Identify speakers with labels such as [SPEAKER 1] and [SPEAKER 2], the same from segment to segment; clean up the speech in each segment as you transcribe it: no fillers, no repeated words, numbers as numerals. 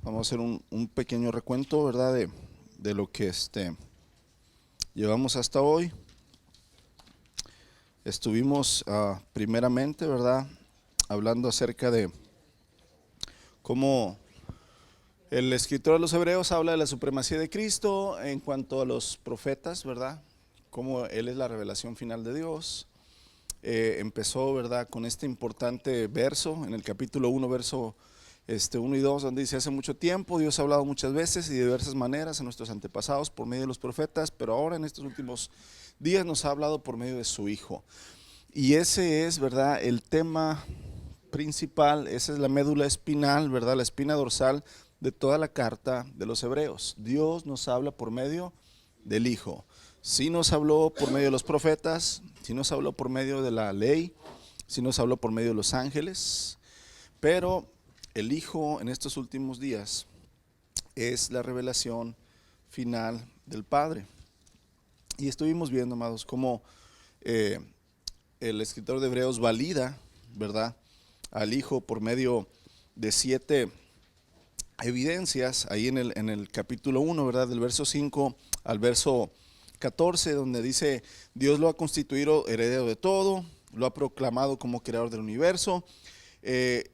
[SPEAKER 1] Vamos a hacer un pequeño recuento, ¿verdad? De lo que llevamos hasta hoy. Estuvimos primeramente, ¿verdad? Hablando acerca de cómo el escritor de los Hebreos habla de la supremacía de Cristo en cuanto a los profetas, ¿verdad? Cómo Él es la revelación final de Dios. Empezó, ¿verdad? Con este importante verso en el capítulo 1, verso 1 y 2, donde dice: hace mucho tiempo Dios ha hablado muchas veces y de diversas maneras a nuestros antepasados por medio de los profetas, pero ahora en estos últimos días nos ha hablado por medio de su Hijo. Y ese es, ¿verdad?, el tema principal. Esa es la médula espinal, ¿verdad?, la espina dorsal de toda la carta de los Hebreos. Dios nos habla por medio del Hijo. Sí nos habló por medio de los profetas, sí nos habló por medio de la ley, sí nos habló por medio de los ángeles, pero el Hijo en estos últimos días es la revelación final del Padre. Y estuvimos viendo, amados, cómo eh, el escritor de Hebreos valida, ¿verdad?, al Hijo por medio de 7 evidencias, ahí en el capítulo 1, ¿verdad?, del verso 5 al verso 14, donde dice: Dios lo ha constituido heredero de todo, lo ha proclamado como creador del universo.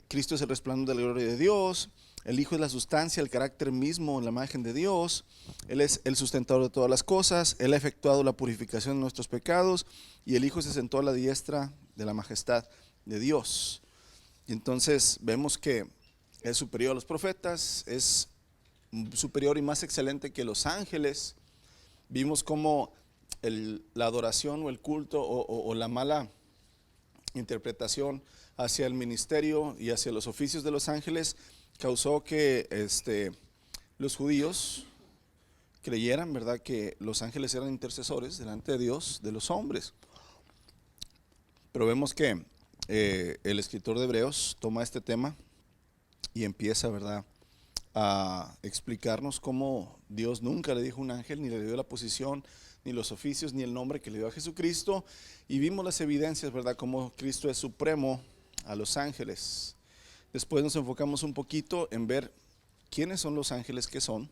[SPEAKER 1] Cristo es el resplandor de la gloria de Dios. El Hijo es la sustancia, el carácter mismo, la imagen de Dios. Él es el sustentador de todas las cosas. Él ha efectuado la purificación de nuestros pecados. Y el Hijo se sentó a la diestra de la majestad de Dios. Y entonces vemos que es superior a los profetas, es superior y más excelente que los ángeles. Vimos cómo la adoración o el culto o la mala interpretación hacia el ministerio y hacia los oficios de los ángeles causó que los judíos creyeran, ¿verdad?, que los ángeles eran intercesores delante de Dios de los hombres. Pero vemos que el escritor de Hebreos toma este tema y empieza, ¿verdad?, a explicarnos cómo Dios nunca le dijo a un ángel, ni le dio la posición, ni los oficios, ni el nombre que le dio a Jesucristo. Y vimos las evidencias, ¿verdad?, cómo Cristo es supremo a los ángeles. Después nos enfocamos un poquito en ver quiénes son los ángeles que son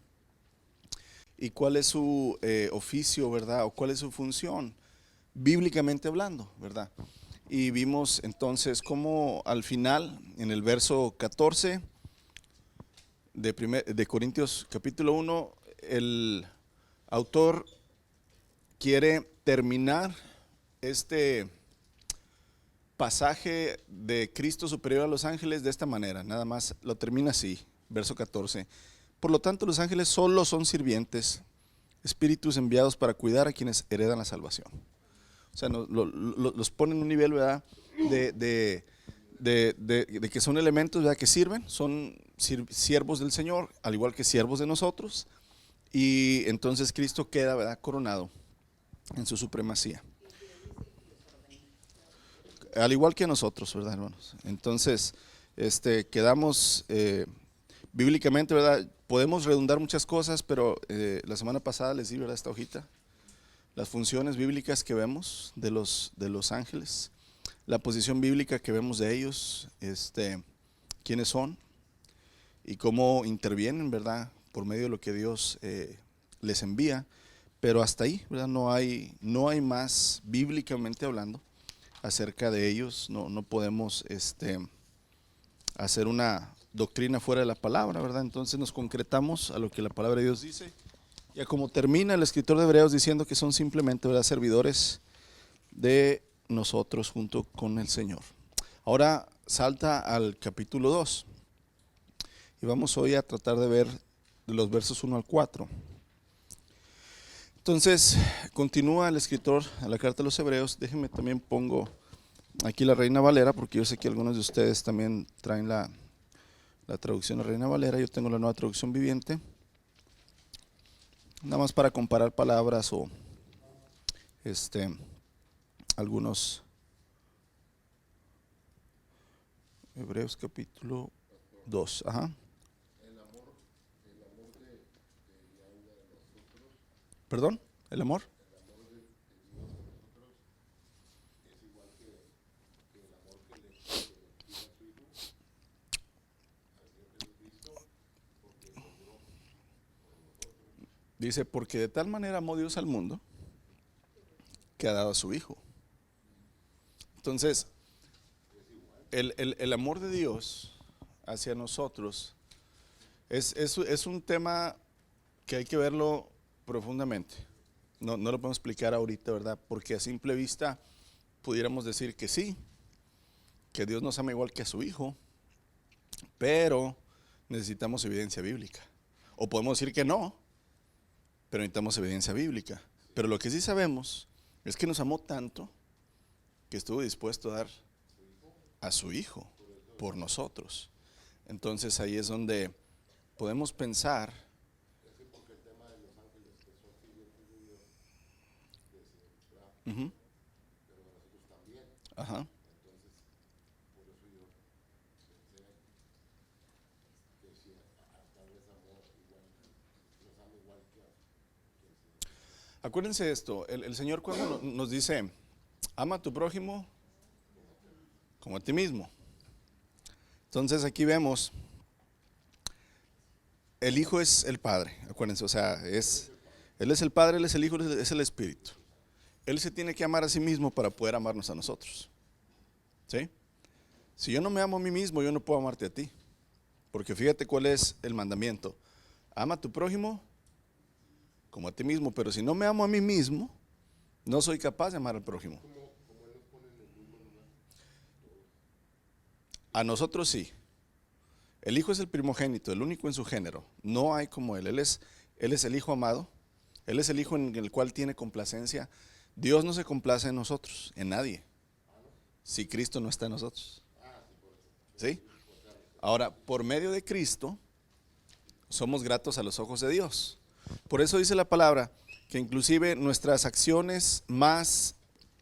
[SPEAKER 1] y cuál es su oficio, ¿verdad?, o cuál es su función, bíblicamente hablando, ¿verdad? Y vimos entonces cómo al final, en el verso 14 de Corintios capítulo 1, el autor quiere terminar este pasaje de Cristo superior a los ángeles de esta manera. Nada más lo termina así, verso 14. Por lo tanto, los ángeles solo son sirvientes, espíritus enviados para cuidar a quienes heredan la salvación. O sea, los pone en un nivel, ¿verdad?, de, de, de que son elementos, ¿verdad?, que sirven, son siervos del Señor, al igual que siervos de nosotros. Y entonces Cristo queda, ¿verdad?, coronado en su supremacía, al igual que nosotros, ¿verdad, hermanos? Entonces, quedamos bíblicamente, ¿verdad? Podemos redundar muchas cosas, pero la semana pasada les di, ¿verdad?, esta hojita, las funciones bíblicas que vemos de los ángeles, la posición bíblica que vemos de ellos, quiénes son y cómo intervienen, ¿verdad?, por medio de lo que Dios les envía. Pero hasta ahí, ¿verdad? No hay más bíblicamente hablando acerca de ellos. No podemos hacer una doctrina fuera de la palabra, ¿verdad? Entonces nos concretamos a lo que la palabra de Dios dice. Y a como termina el escritor de Hebreos diciendo que son simplemente, ¿verdad?, servidores de nosotros junto con el Señor. Ahora salta al capítulo 2 y vamos hoy a tratar de ver de los versos 1 al 4. Entonces continúa el escritor a la carta de los Hebreos. Déjenme también pongo aquí la Reina Valera, porque yo sé que algunos de ustedes también traen la traducción de Reina Valera. Yo tengo la Nueva Traducción Viviente, nada más para comparar palabras o algunos. Hebreos capítulo 2, ajá. ¿Perdón? ¿El amor? Dice, porque de tal manera amó Dios al mundo que ha dado a su Hijo. Entonces, el amor de Dios hacia nosotros es un tema que hay que verlo profundamente. No lo podemos explicar ahorita, ¿verdad? Porque a simple vista pudiéramos decir que sí, que Dios nos ama igual que a su Hijo, pero necesitamos evidencia bíblica. O podemos decir que no, pero necesitamos evidencia bíblica. Pero lo que sí sabemos es que nos amó tanto que estuvo dispuesto a dar a su Hijo por nosotros. Entonces ahí es donde podemos pensar. Ujú. Ajá. Acuérdense de esto, el Señor cuando nos dice, ama a tu prójimo como a ti mismo. Entonces aquí vemos, el Hijo es el Padre, acuérdense, o sea, Él es el Padre, Él es el Hijo, Él es el Espíritu. Él se tiene que amar a sí mismo para poder amarnos a nosotros. ¿Sí? Si yo no me amo a mí mismo, yo no puedo amarte a ti. Porque fíjate cuál es el mandamiento. Ama a tu prójimo como a ti mismo, pero si no me amo a mí mismo, no soy capaz de amar al prójimo. A nosotros sí. El Hijo es el primogénito, el único en su género. No hay como Él. Él es el Hijo amado. Él es el Hijo en el cual tiene complacencia. Dios no se complace en nosotros, en nadie, si Cristo no está en nosotros. ¿Sí? Ahora, por medio de Cristo, somos gratos a los ojos de Dios. Por eso dice la palabra que inclusive nuestras acciones más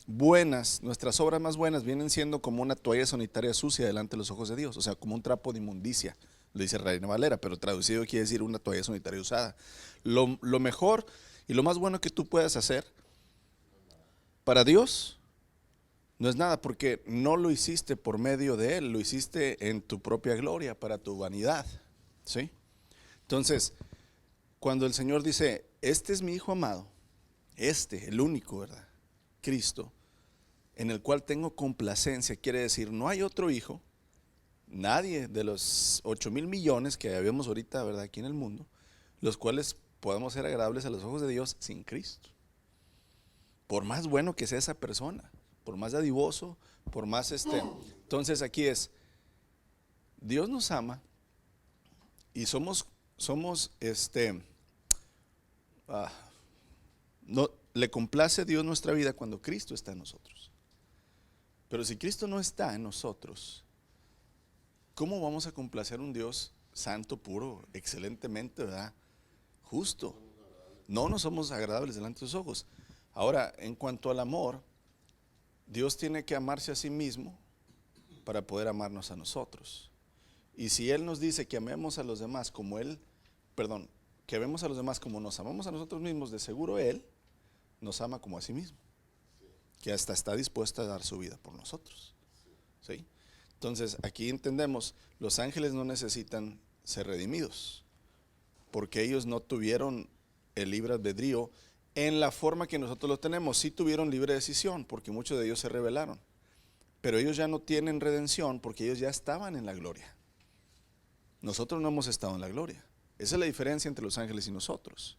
[SPEAKER 1] buenas, nuestras obras más buenas vienen siendo como una toalla sanitaria sucia delante de los ojos de Dios, o sea, como un trapo de inmundicia, lo dice Reina Valera, pero traducido quiere decir una toalla sanitaria usada. Lo mejor y lo más bueno que tú puedas hacer para Dios no es nada, porque no lo hiciste por medio de Él, lo hiciste en tu propia gloria, para tu vanidad. ¿Sí? Entonces, cuando el Señor dice, este es mi Hijo amado, el único, ¿verdad? Cristo, en el cual tengo complacencia, quiere decir, no hay otro hijo, nadie de los 8,000,000,000 que habemos ahorita, ¿verdad? Aquí en el mundo, los cuales podamos ser agradables a los ojos de Dios sin Cristo. Por más bueno que sea esa persona, por más dadivoso, por más entonces aquí es, Dios nos ama y somos ah, no, le complace a Dios nuestra vida cuando Cristo está en nosotros. Pero si Cristo no está en nosotros, ¿cómo vamos a complacer a un Dios santo, puro, excelentemente, ¿verdad? Justo. No somos agradables delante de sus ojos. Ahora, en cuanto al amor, Dios tiene que amarse a sí mismo para poder amarnos a nosotros. Y si Él nos dice que amemos a los demás como que amemos a los demás como nos amamos a nosotros mismos, de seguro Él nos ama como a sí mismo, que hasta está dispuesto a dar su vida por nosotros. ¿Sí? Entonces aquí entendemos, los ángeles no necesitan ser redimidos, porque ellos no tuvieron el libre albedrío en la forma que nosotros lo tenemos. Sí tuvieron libre decisión, porque muchos de ellos se rebelaron, pero ellos ya no tienen redención porque ellos ya estaban en la gloria. Nosotros no hemos estado en la gloria. Esa es la diferencia entre los ángeles y nosotros.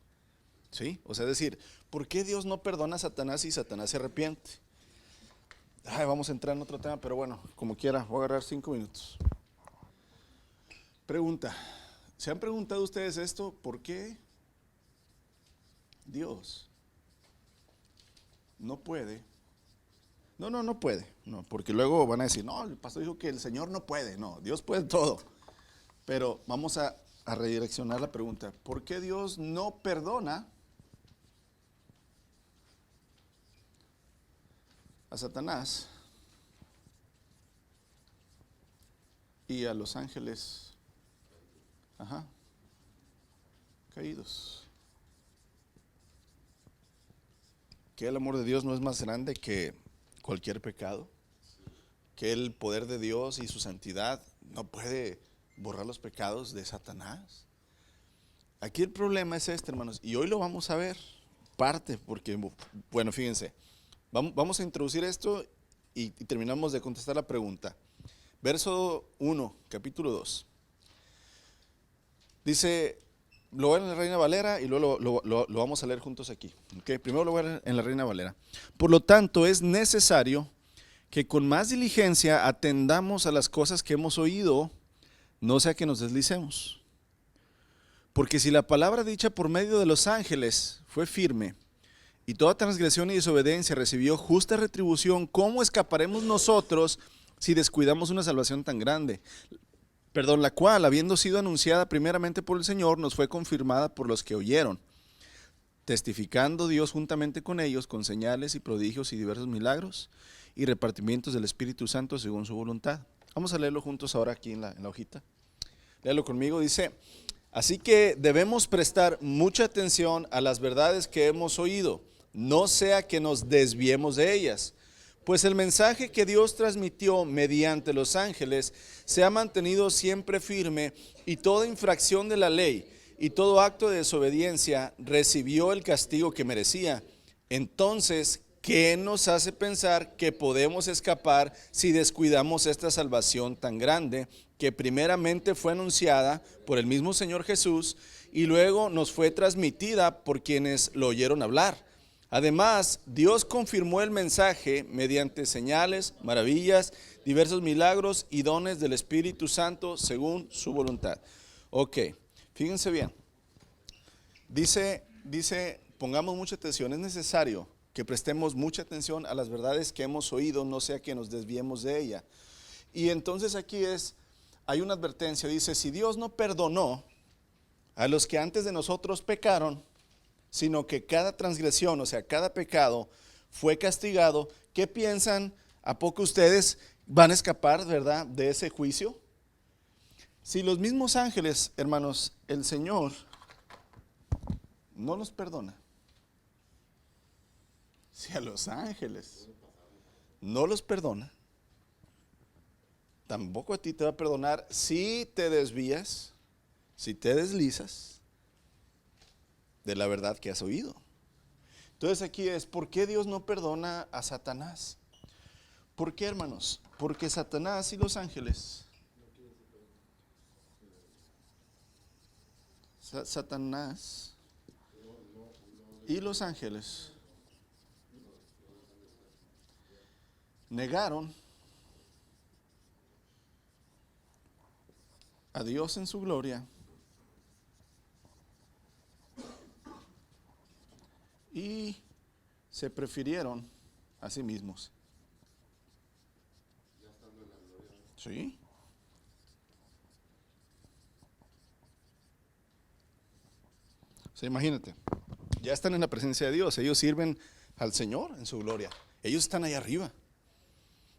[SPEAKER 1] ¿Sí? O sea, decir, ¿por qué Dios no perdona a Satanás y Satanás se arrepiente? Vamos a entrar en otro tema, pero bueno, como quiera, voy a agarrar 5 minutos. Pregunta, ¿se han preguntado ustedes esto? ¿Por qué Dios no puede? No puede, no, porque luego van a decir, no, el pastor dijo que el Señor no puede. No, Dios puede todo. Pero vamos a redireccionar la pregunta, ¿por qué Dios no perdona a Satanás y a los ángeles caídos? Que el amor de Dios no es más grande que cualquier pecado, que el poder de Dios y su santidad no puede borrar los pecados de Satanás. aquí el problema es este, hermanos, y hoy lo vamos a ver, parte, porque, bueno, fíjense, vamos a introducir esto y terminamos de contestar la pregunta. Verso 1, capítulo 2. Dice, lo voy a leer en la Reina Valera y luego lo vamos a leer juntos aquí. ¿Okay? Primero lo voy a leer en la Reina Valera. Por lo tanto, es necesario que con más diligencia atendamos a las cosas que hemos oído, no sea que nos deslicemos. Porque si la palabra dicha por medio de los ángeles fue firme, y toda transgresión y desobediencia recibió justa retribución, ¿cómo escaparemos nosotros si descuidamos una salvación tan grande? La cual, habiendo sido anunciada primeramente por el Señor, nos fue confirmada por los que oyeron, testificando Dios juntamente con ellos, con señales y prodigios y diversos milagros y repartimientos del Espíritu Santo según su voluntad. Vamos a leerlo juntos ahora aquí en la hojita. Léalo conmigo, dice: así que debemos prestar mucha atención a las verdades que hemos oído, no sea que nos desviemos de ellas. Pues el mensaje que Dios transmitió mediante los ángeles se ha mantenido siempre firme, y toda infracción de la ley y todo acto de desobediencia recibió el castigo que merecía. Entonces, ¿qué nos hace pensar que podemos escapar si descuidamos esta salvación tan grande, que primeramente fue anunciada por el mismo Señor Jesús y luego nos fue transmitida por quienes lo oyeron hablar? Además, Dios confirmó el mensaje mediante señales, maravillas, diversos milagros y dones del Espíritu Santo según su voluntad. Ok, fíjense bien. Dice, pongamos mucha atención, es necesario que prestemos mucha atención a las verdades que hemos oído, no sea que nos desviemos de ella. Y entonces aquí hay una advertencia, dice, si Dios no perdonó a los que antes de nosotros pecaron, sino que cada transgresión, o sea, cada pecado fue castigado, ¿qué piensan? ¿A poco ustedes van a escapar, verdad, de ese juicio? Si los mismos ángeles, hermanos, el Señor no los perdona, si a los ángeles no los perdona, tampoco a ti te va a perdonar si te desvías, si te deslizas de la verdad que has oído. Entonces aquí ¿por qué Dios no perdona a Satanás? ¿Por qué, hermanos? Porque Satanás y los ángeles, Satanás y los ángeles negaron a Dios en su gloria y se prefirieron a sí mismos. ¿Sí? O sea, imagínate, ya están en la presencia de Dios, ellos sirven al Señor en su gloria, ellos están ahí arriba.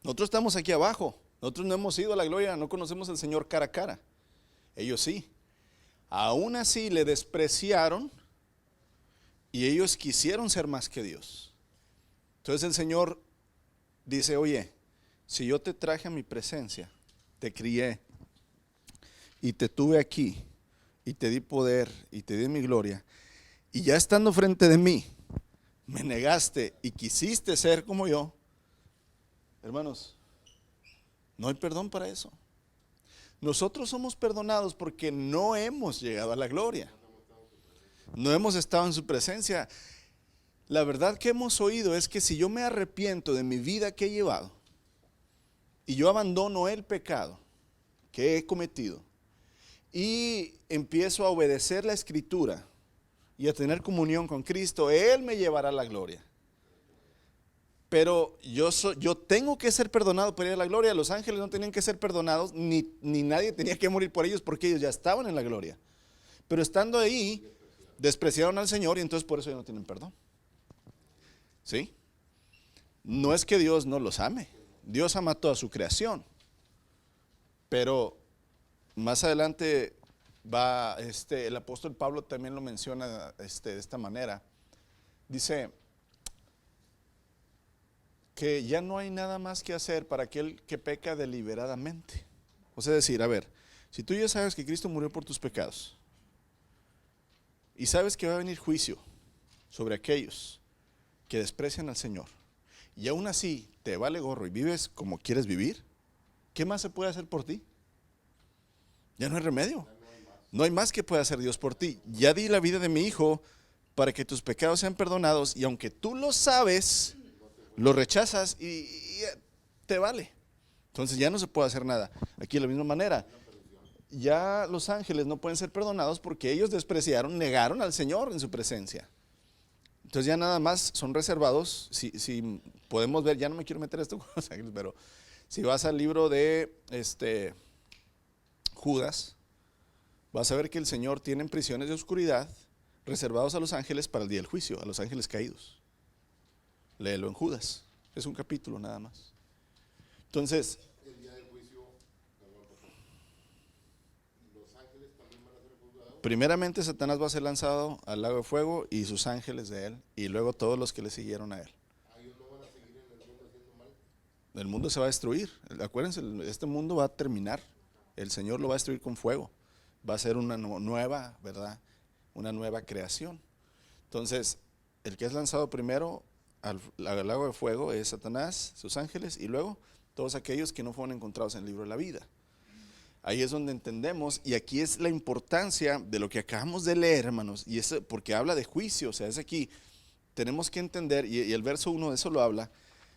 [SPEAKER 1] Nosotros estamos aquí abajo, nosotros no hemos ido a la gloria, no conocemos al Señor cara a cara, ellos sí. Aún así le despreciaron y ellos quisieron ser más que Dios. Entonces el Señor dice, oye, si yo te traje a mi presencia, te crié y te tuve aquí y te di poder y te di mi gloria, y ya estando frente de mí, me negaste y quisiste ser como yo, hermanos, no hay perdón para eso. Nosotros somos perdonados porque no hemos llegado a la gloria, no hemos estado en su presencia. La verdad que hemos oído es que si yo me arrepiento de mi vida que he llevado y yo abandono el pecado que he cometido y empiezo a obedecer la Escritura y a tener comunión con Cristo, Él me llevará a la gloria. Pero yo tengo que ser perdonado para ir a la gloria. Los ángeles no tenían que ser perdonados, ni nadie tenía que morir por ellos, porque ellos ya estaban en la gloria. Pero estando ahí, despreciaron al Señor y entonces por eso ya no tienen perdón. ¿Sí? No es que Dios no los ame, Dios ama toda su creación. Pero más adelante va, el apóstol Pablo también lo menciona de esta manera. Dice que ya no hay nada más que hacer para aquel que peca deliberadamente. O sea, decir, a ver, si tú ya sabes que Cristo murió por tus pecados, y sabes que va a venir juicio sobre aquellos que desprecian al Señor, y aún así te vale gorro y vives como quieres vivir, ¿qué más se puede hacer por ti? Ya no hay remedio. No hay más que pueda hacer Dios por ti. Ya di la vida de mi hijo para que tus pecados sean perdonados, y aunque tú lo sabes, lo rechazas y te vale. Entonces ya no se puede hacer nada. Aquí de la misma manera, ya los ángeles no pueden ser perdonados porque ellos despreciaron, negaron al Señor en su presencia. Entonces ya nada más son reservados. Si podemos ver, ya no me quiero meter esto con los ángeles, pero si vas al libro de Judas, vas a ver que el Señor tiene prisiones de oscuridad reservados a los ángeles para el día del juicio, a los ángeles caídos. Léelo en Judas, es un capítulo nada más. Entonces,
[SPEAKER 2] El día del juicio, los ángeles también van a ser juzgados.
[SPEAKER 1] primeramente Satanás va a ser lanzado al lago de fuego y sus ángeles de él, y luego todos los que le siguieron a él.
[SPEAKER 2] Ellos no van a seguir en el mundo haciendo mal.
[SPEAKER 1] El mundo se va a destruir. Acuérdense, este mundo va a terminar. El Señor lo va a destruir con fuego. Va a ser una nueva, ¿verdad? Una nueva creación. Entonces, el que es lanzado primero al lago de fuego es Satanás, sus ángeles, y luego todos aquellos que no fueron encontrados en el libro de la vida. Ahí es donde entendemos, y aquí es la importancia de lo que acabamos de leer, hermanos, y es porque habla de juicio. O sea, es aquí, tenemos que entender, y el verso 1 de eso lo habla,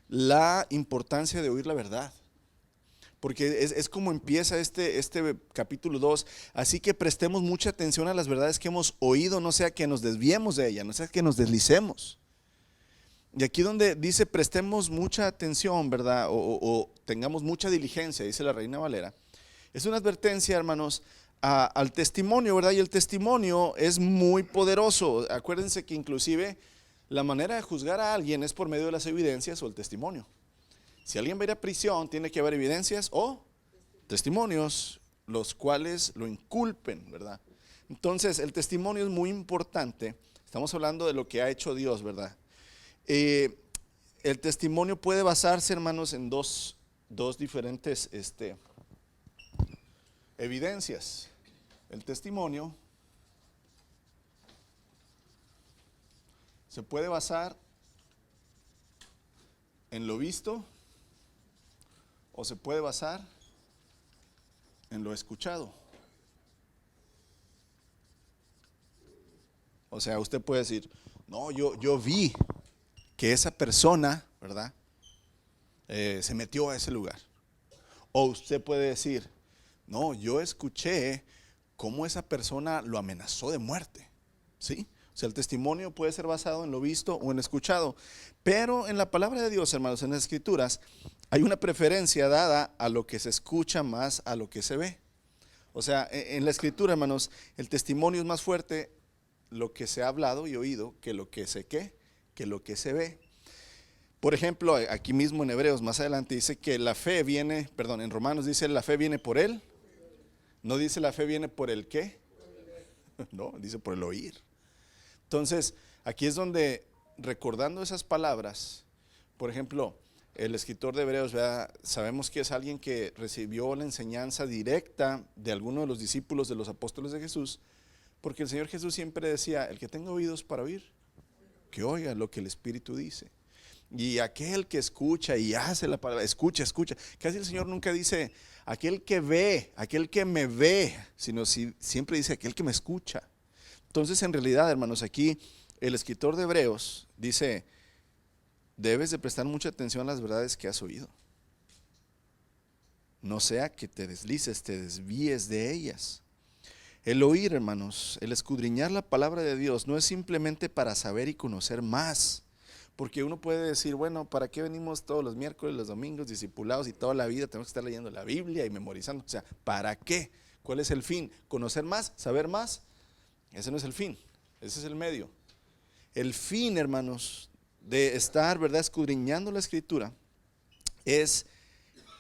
[SPEAKER 1] la importancia de oír la verdad. Porque es como empieza este capítulo 2. Así que prestemos mucha atención a las verdades que hemos oído, no sea que nos desviemos de ella, no sea que nos deslicemos. Y aquí donde dice prestemos mucha atención, ¿verdad? O tengamos mucha diligencia, dice la Reina Valera. Es una advertencia, hermanos, al testimonio, ¿verdad? Y el testimonio es muy poderoso. Acuérdense que inclusive la manera de juzgar a alguien es por medio de las evidencias o el testimonio. Si alguien va a ir a prisión, tiene que haber evidencias o testimonios, los cuales lo inculpen, ¿verdad? Entonces, el testimonio es muy importante. Estamos hablando de lo que ha hecho Dios, ¿verdad? El testimonio puede basarse, hermanos, en dos diferentes evidencias. El testimonio se puede basar en lo visto o se puede basar en lo escuchado. O sea, usted puede decir, no, yo vi que esa persona, ¿verdad? Se metió a ese lugar. O usted puede decir, no, yo escuché cómo esa persona lo amenazó de muerte. ¿Sí? O sea, el testimonio puede ser basado en lo visto o en lo escuchado. Pero en la palabra de Dios, hermanos, en las Escrituras, hay una preferencia dada a lo que se escucha más a lo que se ve. O sea, en la Escritura, hermanos, el testimonio es más fuerte lo que se ha hablado y oído que lo que se ve. Por ejemplo, aquí mismo en Hebreos, más adelante dice que la fe viene, perdón, en Romanos dice la fe viene por él. No dice la fe viene por el qué. No, dice por el oír. Entonces, aquí es donde, recordando esas palabras, por ejemplo, el escritor de Hebreos, ¿verdad? Sabemos que es alguien que recibió la enseñanza directa de alguno de los discípulos de los apóstoles de Jesús, porque el Señor Jesús siempre decía, el que tenga oídos para oír, que oiga lo que el Espíritu dice. Y aquel que escucha y hace la palabra, escucha. Casi el Señor nunca dice, aquel que ve, aquel que me ve, sino siempre dice, aquel que me escucha. Entonces, en realidad, hermanos, aquí el escritor de Hebreos dice, debes de prestar mucha atención a las verdades que has oído. No sea que te deslices, te desvíes de ellas. El oír, hermanos, el escudriñar la palabra de Dios no es simplemente para saber y conocer más. Porque uno puede decir, bueno, ¿para qué venimos todos los miércoles, los domingos, discipulados y toda la vida tenemos que estar leyendo la Biblia y memorizando? O sea, ¿para qué? ¿Cuál es el fin? ¿Conocer más? ¿Saber más? Ese no es el fin, ese es el medio. El fin, hermanos, de estar, ¿verdad?, escudriñando la Escritura es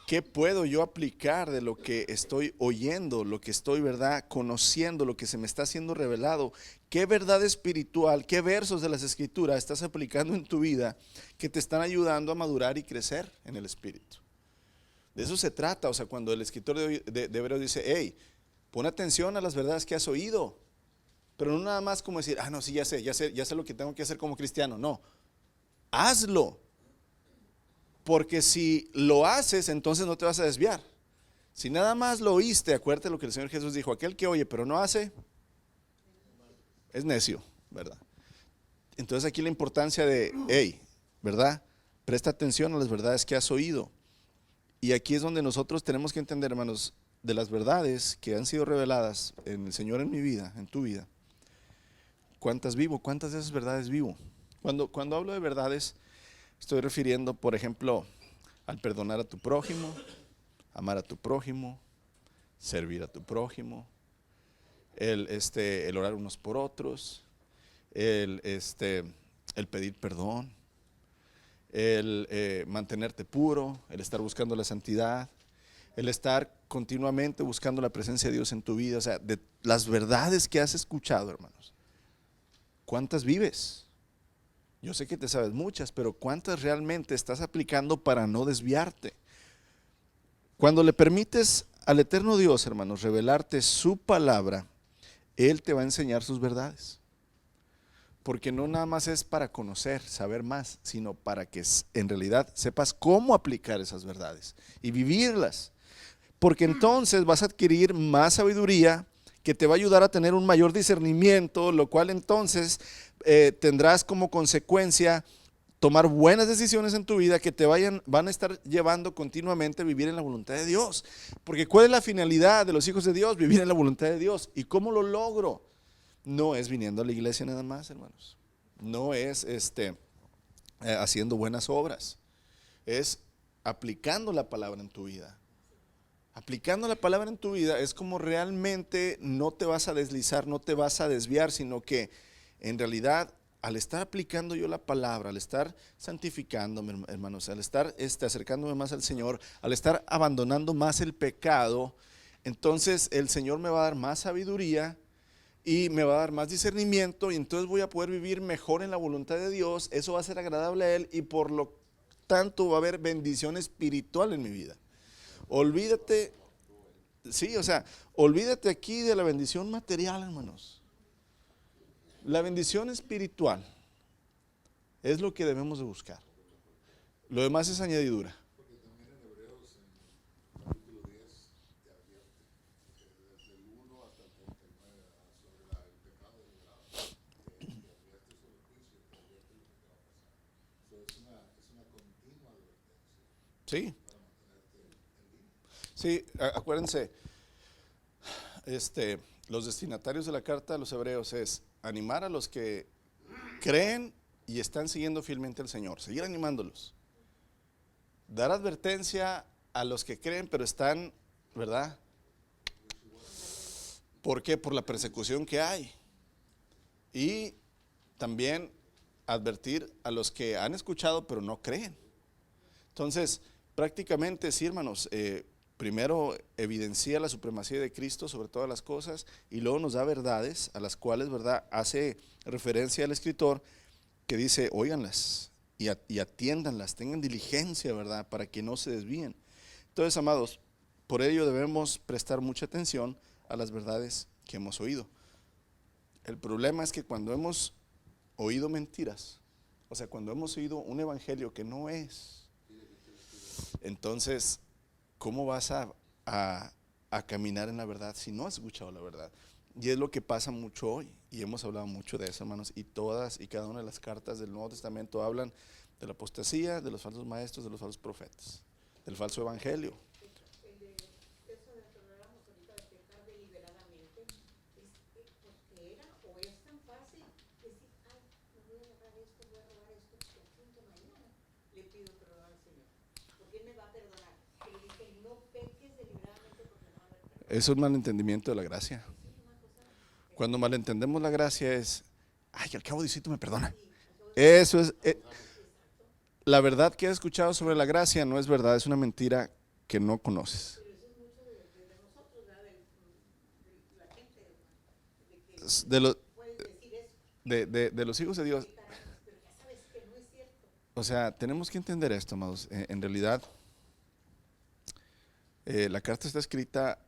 [SPEAKER 1] qué puedo yo aplicar de lo que estoy oyendo, lo que estoy, ¿verdad?, conociendo, lo que se me está siendo revelado. ¿Qué verdad espiritual, qué versos de las Escrituras estás aplicando en tu vida que te están ayudando a madurar y crecer en el Espíritu? De eso se trata. O sea, cuando el escritor de Hebreos dice, hey, pon atención a las verdades que has oído. Pero no nada más como decir, no, sí, ya sé lo que tengo que hacer como cristiano. No, hazlo. Porque si lo haces, entonces no te vas a desviar. Si nada más lo oíste, acuérdate lo que el Señor Jesús dijo, aquel que oye pero no hace, es necio, ¿verdad? Entonces aquí la importancia de, hey, ¿verdad? Presta atención a las verdades que has oído. Y aquí es donde nosotros tenemos que entender, hermanos, de las verdades que han sido reveladas en el Señor en mi vida, en tu vida. ¿Cuántas vivo? ¿Cuántas de esas verdades vivo? Cuando hablo de verdades, estoy refiriendo, por ejemplo, al perdonar a tu prójimo, amar a tu prójimo, servir a tu prójimo, el orar unos por otros, el pedir perdón, el mantenerte puro, el estar buscando la santidad, el estar continuamente buscando la presencia de Dios en tu vida. O sea, de las verdades que has escuchado, hermanos, ¿cuántas vives? Yo sé que te sabes muchas, pero ¿cuántas realmente estás aplicando para no desviarte? Cuando le permites al eterno Dios, hermanos, revelarte su palabra, Él te va a enseñar sus verdades. Porque no nada más es para conocer, saber más, sino para que en realidad sepas cómo aplicar esas verdades y vivirlas. Porque entonces vas a adquirir más sabiduría que te va a ayudar a tener un mayor discernimiento, lo cual entonces tendrás como consecuencia tomar buenas decisiones en tu vida que te van a estar llevando continuamente a vivir en la voluntad de Dios. Porque ¿cuál es la finalidad de los hijos de Dios? Vivir en la voluntad de Dios. ¿Y cómo lo logro? No es viniendo a la iglesia nada más, hermanos. No es haciendo buenas obras. Es aplicando la palabra en tu vida. Aplicando la palabra en tu vida es como realmente no te vas a deslizar, no te vas a desviar, sino que en realidad al estar aplicando yo la palabra, al estar santificándome, hermanos, al estar acercándome más al Señor, al estar abandonando más el pecado, entonces el Señor me va a dar más sabiduría y me va a dar más discernimiento, y entonces voy a poder vivir mejor en la voluntad de Dios. Eso va a ser agradable a Él y por lo tanto va a haber bendición espiritual en mi vida. Olvídate, sí, o sea, olvídate aquí de la bendición material, hermanos. La bendición espiritual es lo que debemos de buscar. Lo demás es añadidura.
[SPEAKER 2] Porque también en Hebreos, en capítulo 10, te advierte que desde el 1 hasta el 39, sobre el pecado deliberado, te advierte sobre el juicio, te advierte lo que te va a pasar. Entonces es una continua advertencia
[SPEAKER 1] Sí,
[SPEAKER 2] para mantenerte en línea.
[SPEAKER 1] sí, acuérdense, los destinatarios de la carta a los hebreos es animar a los que creen y están siguiendo fielmente al Señor, seguir animándolos. Dar advertencia a los que creen pero están, ¿verdad? ¿Por qué? Por la persecución que hay. Y también advertir a los que han escuchado pero no creen. Entonces, prácticamente sí, hermanos, primero evidencia la supremacía de Cristo sobre todas las cosas y luego nos da verdades a las cuales, ¿verdad?, hace referencia al escritor que dice, óiganlas y atiéndanlas, tengan diligencia, ¿verdad?, para que no se desvíen. Entonces, amados, por ello debemos prestar mucha atención a las verdades que hemos oído. El problema es que cuando hemos oído mentiras, o sea, cuando hemos oído un evangelio que no es, entonces, ¿cómo vas a caminar en la verdad si no has escuchado la verdad? Y es lo que pasa mucho hoy, y hemos hablado mucho de eso, hermanos, y todas y cada una de las cartas del Nuevo Testamento hablan de la apostasía, de los falsos maestros, de los falsos profetas, del falso evangelio.
[SPEAKER 3] El de eso de que hablábamos ahorita de pecar deliberadamente, porque era o es tan fácil decir, ay, me voy a agarrar esto, voy a robar esto, y al punto mañana le pido perdón al Señor, porque Él me va a perdonar. Pero dice, no peques deliberadamente porque no va a haber perdón.
[SPEAKER 1] Eso es malentendimiento de la gracia. Cuando malentendemos la gracia es, ay, al cabo Diosito me perdona. Eso es, la verdad que has escuchado sobre la gracia no es verdad, es una mentira que no conoces.
[SPEAKER 3] Pero eso es mucho de nosotros, ¿verdad? De la gente, de que
[SPEAKER 1] De, lo-
[SPEAKER 3] puedes decir eso,
[SPEAKER 1] de los hijos de Dios.
[SPEAKER 3] pero ya sabes que no es cierto.
[SPEAKER 1] O sea, tenemos que entender esto, amados. En realidad, la carta está escrita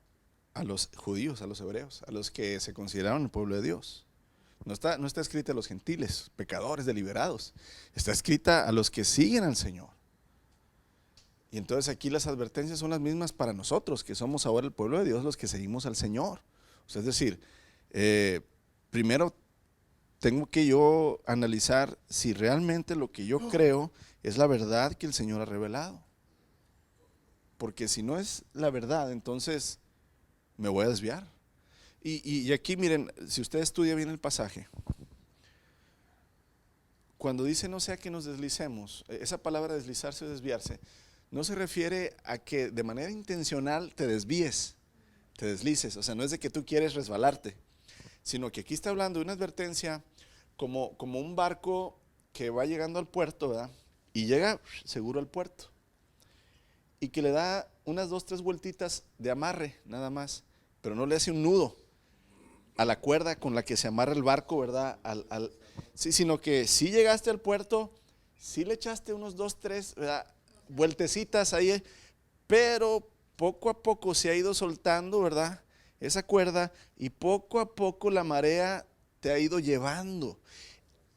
[SPEAKER 1] a los judíos, a los hebreos, a los que se consideraron el pueblo de Dios. No está escrita a los gentiles, pecadores deliberados. Está escrita a los que siguen al Señor. Y entonces aquí las advertencias son las mismas para nosotros, que somos ahora el pueblo de Dios, los que seguimos al Señor. O sea, es decir, primero tengo que yo analizar si realmente lo que yo creo es la verdad que el Señor ha revelado. Porque si no es la verdad, entonces me voy a desviar. Y aquí miren, si usted estudia bien el pasaje, cuando dice no sea que nos deslicemos, esa palabra deslizarse o desviarse, no se refiere a que de manera intencional te desvíes, te deslices. O sea, no es de que tú quieres resbalarte, sino que aquí está hablando de una advertencia como un barco que va llegando al puerto, ¿verdad? Y llega seguro al puerto. Y que le da unas 2, 3 vueltitas de amarre, nada más, pero no le hace un nudo a la cuerda con la que se amarra el barco, ¿verdad? Sí, sino que si llegaste al puerto, sí le echaste unos 2, 3, ¿verdad? Vueltecitas ahí, pero poco a poco se ha ido soltando, ¿verdad? Esa cuerda, y poco a poco la marea te ha ido llevando.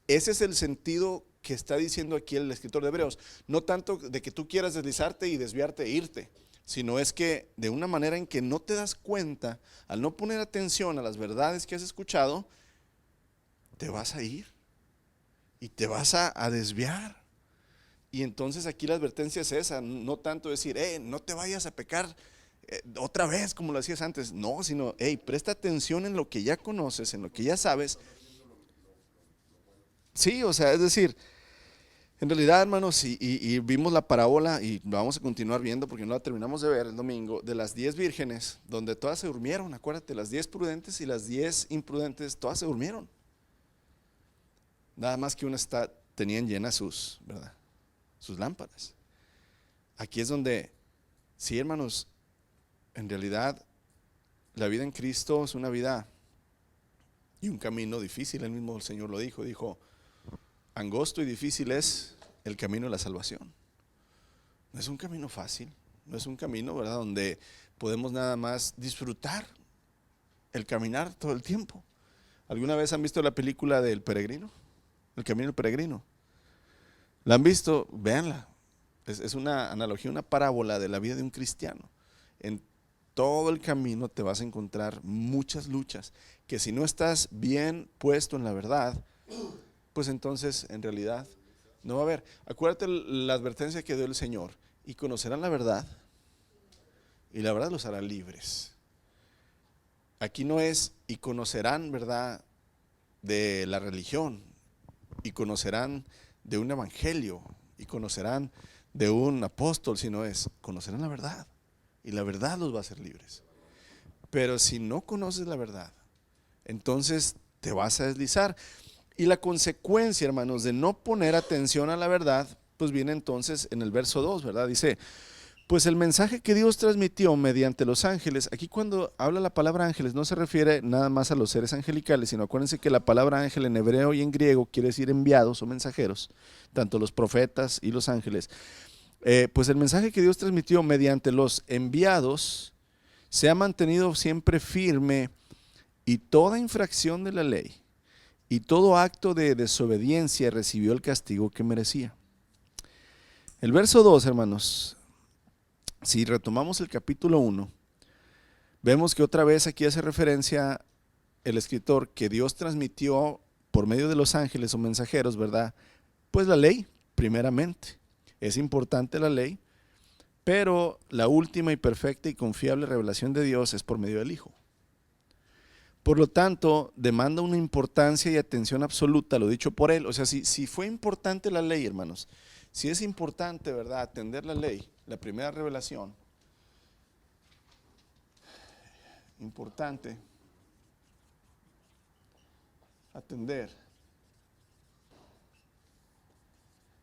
[SPEAKER 1] Ese es el sentido que está diciendo aquí el escritor de Hebreos. No tanto de que tú quieras deslizarte y desviarte e irte, sino es que de una manera en que no te das cuenta, al no poner atención a las verdades que has escuchado, te vas a ir y te vas a desviar. Y entonces aquí la advertencia es esa, no tanto decir, no te vayas a pecar otra vez como lo hacías antes. No, sino, presta atención en lo que ya conoces, en lo que ya sabes. Sí, o sea, es decir, en realidad, hermanos, y vimos la parábola y lo vamos a continuar viendo porque no la terminamos de ver el domingo, de las 10 vírgenes, donde todas se durmieron. Acuérdate, las 10 prudentes y las 10 imprudentes, todas se durmieron. Nada más que tenían llenas ¿verdad? Sus lámparas. Aquí es donde, sí, hermanos, en realidad la vida en Cristo es una vida y un camino difícil. El mismo Señor lo dijo, angosto y difícil es el camino de la salvación. No es un camino fácil, no es un camino, ¿verdad?, donde podemos nada más disfrutar el caminar todo el tiempo. ¿Alguna vez han visto la película del peregrino? El camino del peregrino. ¿La han visto? Véanla. Es una analogía, una parábola de la vida de un cristiano. En todo el camino te vas a encontrar muchas luchas, que si no estás bien puesto en la verdad, pues entonces en realidad no va a haber. Acuérdate la advertencia que dio el Señor: y conocerán la verdad, y la verdad los hará libres. Aquí no es y conocerán, ¿verdad?, de la religión, y conocerán de un evangelio, y conocerán de un apóstol, sino es conocerán la verdad, y la verdad los va a hacer libres. Pero si no conoces la verdad, entonces te vas a deslizar. Y la consecuencia, hermanos, de no poner atención a la verdad, pues viene entonces en el verso 2, ¿verdad? Dice, pues el mensaje que Dios transmitió mediante los ángeles. Aquí cuando habla la palabra ángeles no se refiere nada más a los seres angelicales, sino acuérdense que la palabra ángel en hebreo y en griego quiere decir enviados o mensajeros, tanto los profetas y los ángeles. Pues el mensaje que Dios transmitió mediante los enviados se ha mantenido siempre firme, y toda infracción de la ley y todo acto de desobediencia recibió el castigo que merecía. El verso 2, hermanos, si retomamos el capítulo 1, vemos que otra vez aquí hace referencia el escritor que Dios transmitió por medio de los ángeles o mensajeros, ¿verdad? Pues la ley, primeramente. Es importante la ley, pero la última y perfecta y confiable revelación de Dios es por medio del Hijo. Por lo tanto, demanda una importancia y atención absoluta a lo dicho por él. O sea, si fue importante la ley, hermanos, si es importante, ¿verdad?, atender la ley, la primera revelación, importante atender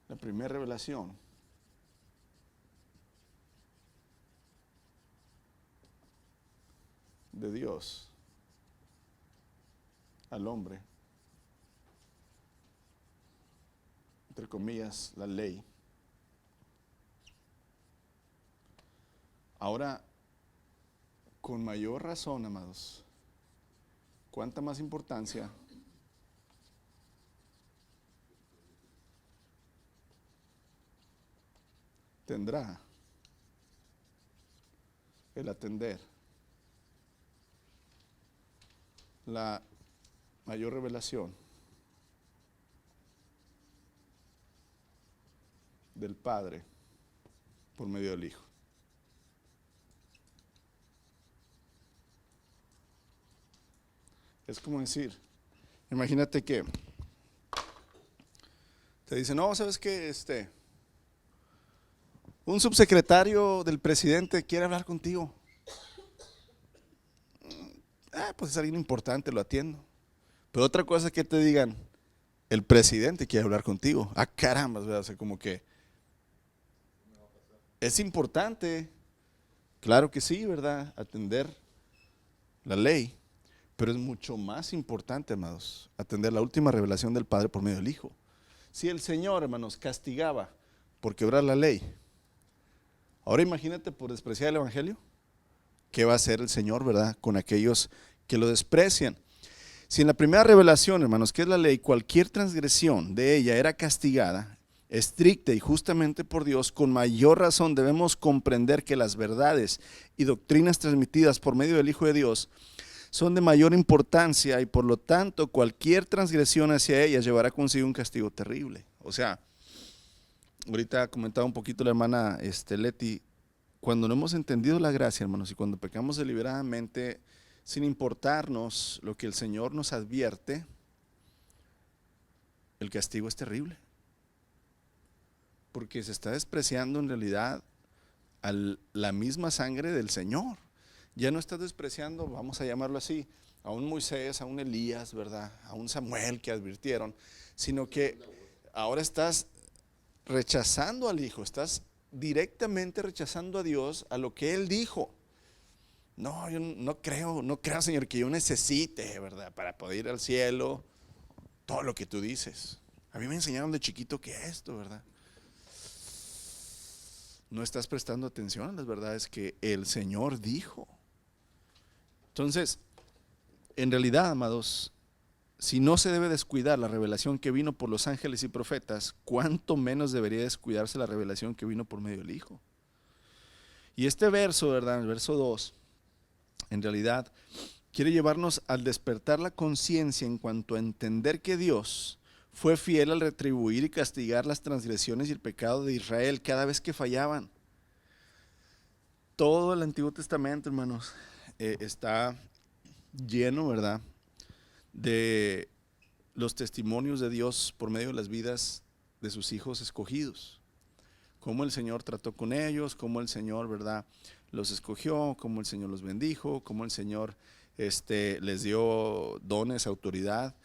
[SPEAKER 1] la primera revelación, de Dios al hombre, entre comillas, la ley. Ahora, con mayor razón, amados, cuánta más importancia tendrá el atender la mayor revelación del Padre por medio del Hijo. Es como decir, imagínate que te dicen, no, ¿sabes qué? Un subsecretario del presidente quiere hablar contigo. Pues es alguien importante, lo atiendo. Pero otra cosa es que te digan, el presidente quiere hablar contigo. Caramba, ¿verdad? O sea, como que es importante, claro que sí, ¿verdad? Atender la ley, pero es mucho más importante, hermanos, atender la última revelación del Padre por medio del Hijo. Si el Señor, hermanos, castigaba por quebrar la ley, ahora imagínate por despreciar el Evangelio, ¿qué va a hacer el Señor, verdad, con aquellos que lo desprecian? Si en la primera revelación, hermanos, que es la ley, cualquier transgresión de ella era castigada, estricta y justamente por Dios, con mayor razón debemos comprender que las verdades y doctrinas transmitidas por medio del Hijo de Dios son de mayor importancia y por lo tanto cualquier transgresión hacia ellas llevará consigo un castigo terrible. O sea, ahorita comentaba un poquito la hermana Leti, cuando no hemos entendido la gracia, hermanos, y cuando pecamos deliberadamente sin importarnos lo que el Señor nos advierte, el castigo es terrible. Porque se está despreciando en realidad a la misma sangre del Señor. Ya no estás despreciando, vamos a llamarlo así, a un Moisés, a un Elías, ¿verdad? A un Samuel que advirtieron, sino que ahora estás rechazando al Hijo, estás directamente rechazando a Dios, a lo que Él dijo. No, yo no creo, Señor, que yo necesite, ¿verdad? Para poder ir al cielo, todo lo que tú dices. A mí me enseñaron de chiquito que esto, ¿verdad? No estás prestando atención a las verdades que el Señor dijo. Entonces, en realidad, amados, si no se debe descuidar la revelación que vino por los ángeles y profetas, ¿cuánto menos debería descuidarse la revelación que vino por medio del Hijo? Y este verso, ¿verdad? El verso 2, en realidad, quiere llevarnos al despertar la conciencia en cuanto a entender que Dios fue fiel al retribuir y castigar las transgresiones y el pecado de Israel cada vez que fallaban. Todo el Antiguo Testamento, hermanos, está lleno, ¿verdad?, de los testimonios de Dios por medio de las vidas de sus hijos escogidos. Cómo el Señor trató con ellos, cómo el Señor, ¿verdad?, los escogió, cómo el Señor los bendijo, cómo el Señor les dio dones, autoridad.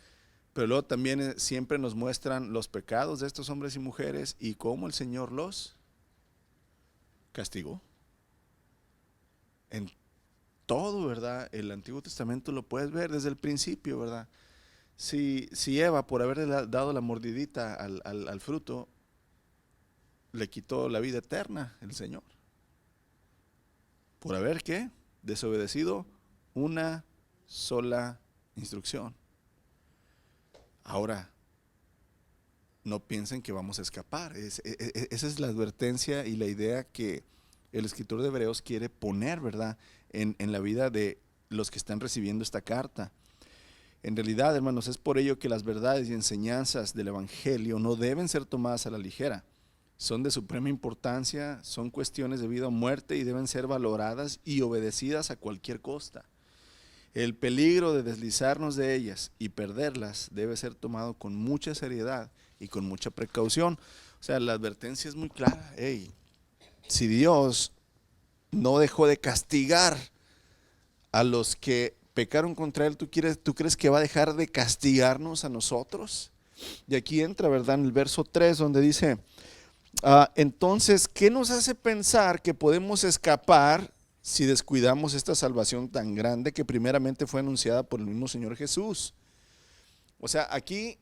[SPEAKER 1] Pero luego también siempre nos muestran los pecados de estos hombres y mujeres y cómo el Señor los castigó. En todo, ¿verdad? El Antiguo Testamento lo puedes ver desde el principio, ¿verdad? Si Eva, por haberle dado la mordidita al fruto, le quitó la vida eterna el Señor. Por haber, ¿qué? Desobedecido una sola instrucción. Ahora, no piensen que vamos a escapar. Esa es la advertencia y la idea que el escritor de Hebreos quiere poner, ¿verdad?, en la vida de los que están recibiendo esta carta. En realidad, hermanos, es por ello que las verdades y enseñanzas del Evangelio no deben ser tomadas a la ligera. Son de suprema importancia, son cuestiones de vida o muerte y deben ser valoradas y obedecidas a cualquier costa. El peligro de deslizarnos de ellas y perderlas debe ser tomado con mucha seriedad y con mucha precaución. O sea, la advertencia es muy clara. Hey, si Dios no dejó de castigar a los que pecaron contra Él, ¿tú crees que va a dejar de castigarnos a nosotros? Y aquí entra, ¿verdad?, en el verso 3 donde dice, entonces, ¿qué nos hace pensar que podemos escapar si descuidamos esta salvación tan grande que primeramente fue anunciada por el mismo Señor Jesús? O sea, aquí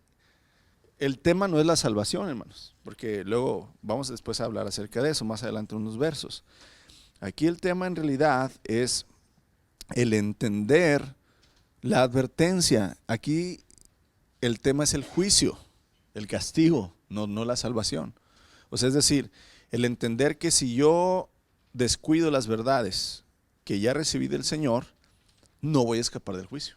[SPEAKER 1] el tema no es la salvación, hermanos, porque luego vamos después a hablar acerca de eso, más adelante en unos versos. Aquí el tema en realidad es el entender la advertencia. Aquí el tema es el juicio, el castigo, no la salvación. O sea, es decir, El entender que si yo descuido las verdades que ya recibí del Señor, no voy a escapar del juicio.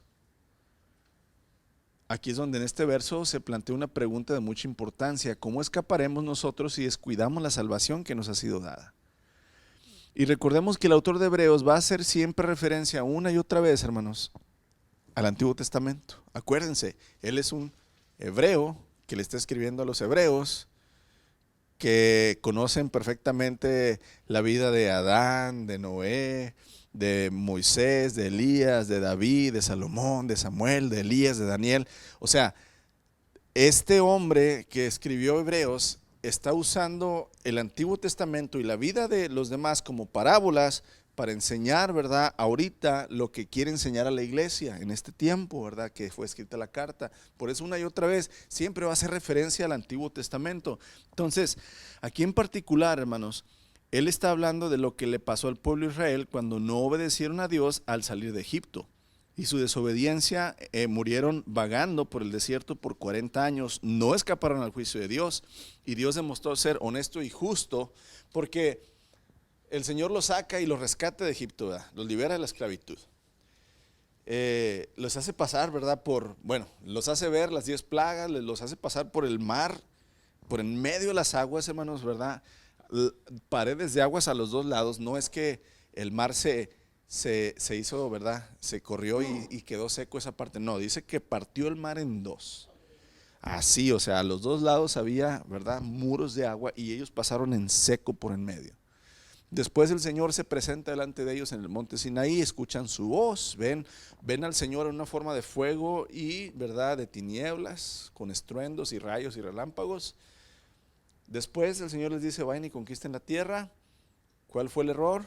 [SPEAKER 1] Aquí es donde en este verso se plantea una pregunta de mucha importancia: ¿cómo escaparemos nosotros si descuidamos la salvación que nos ha sido dada? Y recordemos que el autor de Hebreos va a hacer siempre referencia una y otra vez, hermanos, al Antiguo Testamento. Acuérdense, él es un hebreo que le está escribiendo a los hebreos que conocen perfectamente la vida de Adán, de Noé, de Moisés, de Elías, de David, de Salomón, de Samuel, de Elías, de Daniel. O sea, este hombre que escribió Hebreos está usando el Antiguo Testamento y la vida de los demás como parábolas para enseñar, ¿verdad?, ahorita lo que quiere enseñar a la iglesia en este tiempo, ¿verdad?, que fue escrita la carta. Por eso una y otra vez siempre va a hacer referencia al Antiguo Testamento. Entonces, aquí en particular, hermanos, él está hablando de lo que le pasó al pueblo de Israel cuando no obedecieron a Dios al salir de Egipto. Y su desobediencia, murieron vagando por el desierto por 40 años, no escaparon al juicio de Dios. Y Dios demostró ser honesto y justo, porque el Señor los saca y los rescata de Egipto, ¿verdad? Los libera de la esclavitud. Los hace pasar, ¿verdad? Los hace ver las 10 plagas, los hace pasar por el mar, por en medio de las aguas, hermanos, ¿verdad? Paredes de aguas a los dos lados. No es que el mar se hizo, ¿verdad?, se corrió y quedó seco esa parte. No, dice que partió el mar en dos. Así, o sea, a los dos lados había, ¿verdad?, muros de agua y ellos pasaron en seco por en medio. Después el Señor se presenta delante de ellos en el monte Sinaí, escuchan su voz, ven al Señor en una forma de fuego y, ¿verdad?, de tinieblas, con estruendos y rayos y relámpagos. Después el Señor les dice: vayan y conquisten la tierra. ¿Cuál fue el error?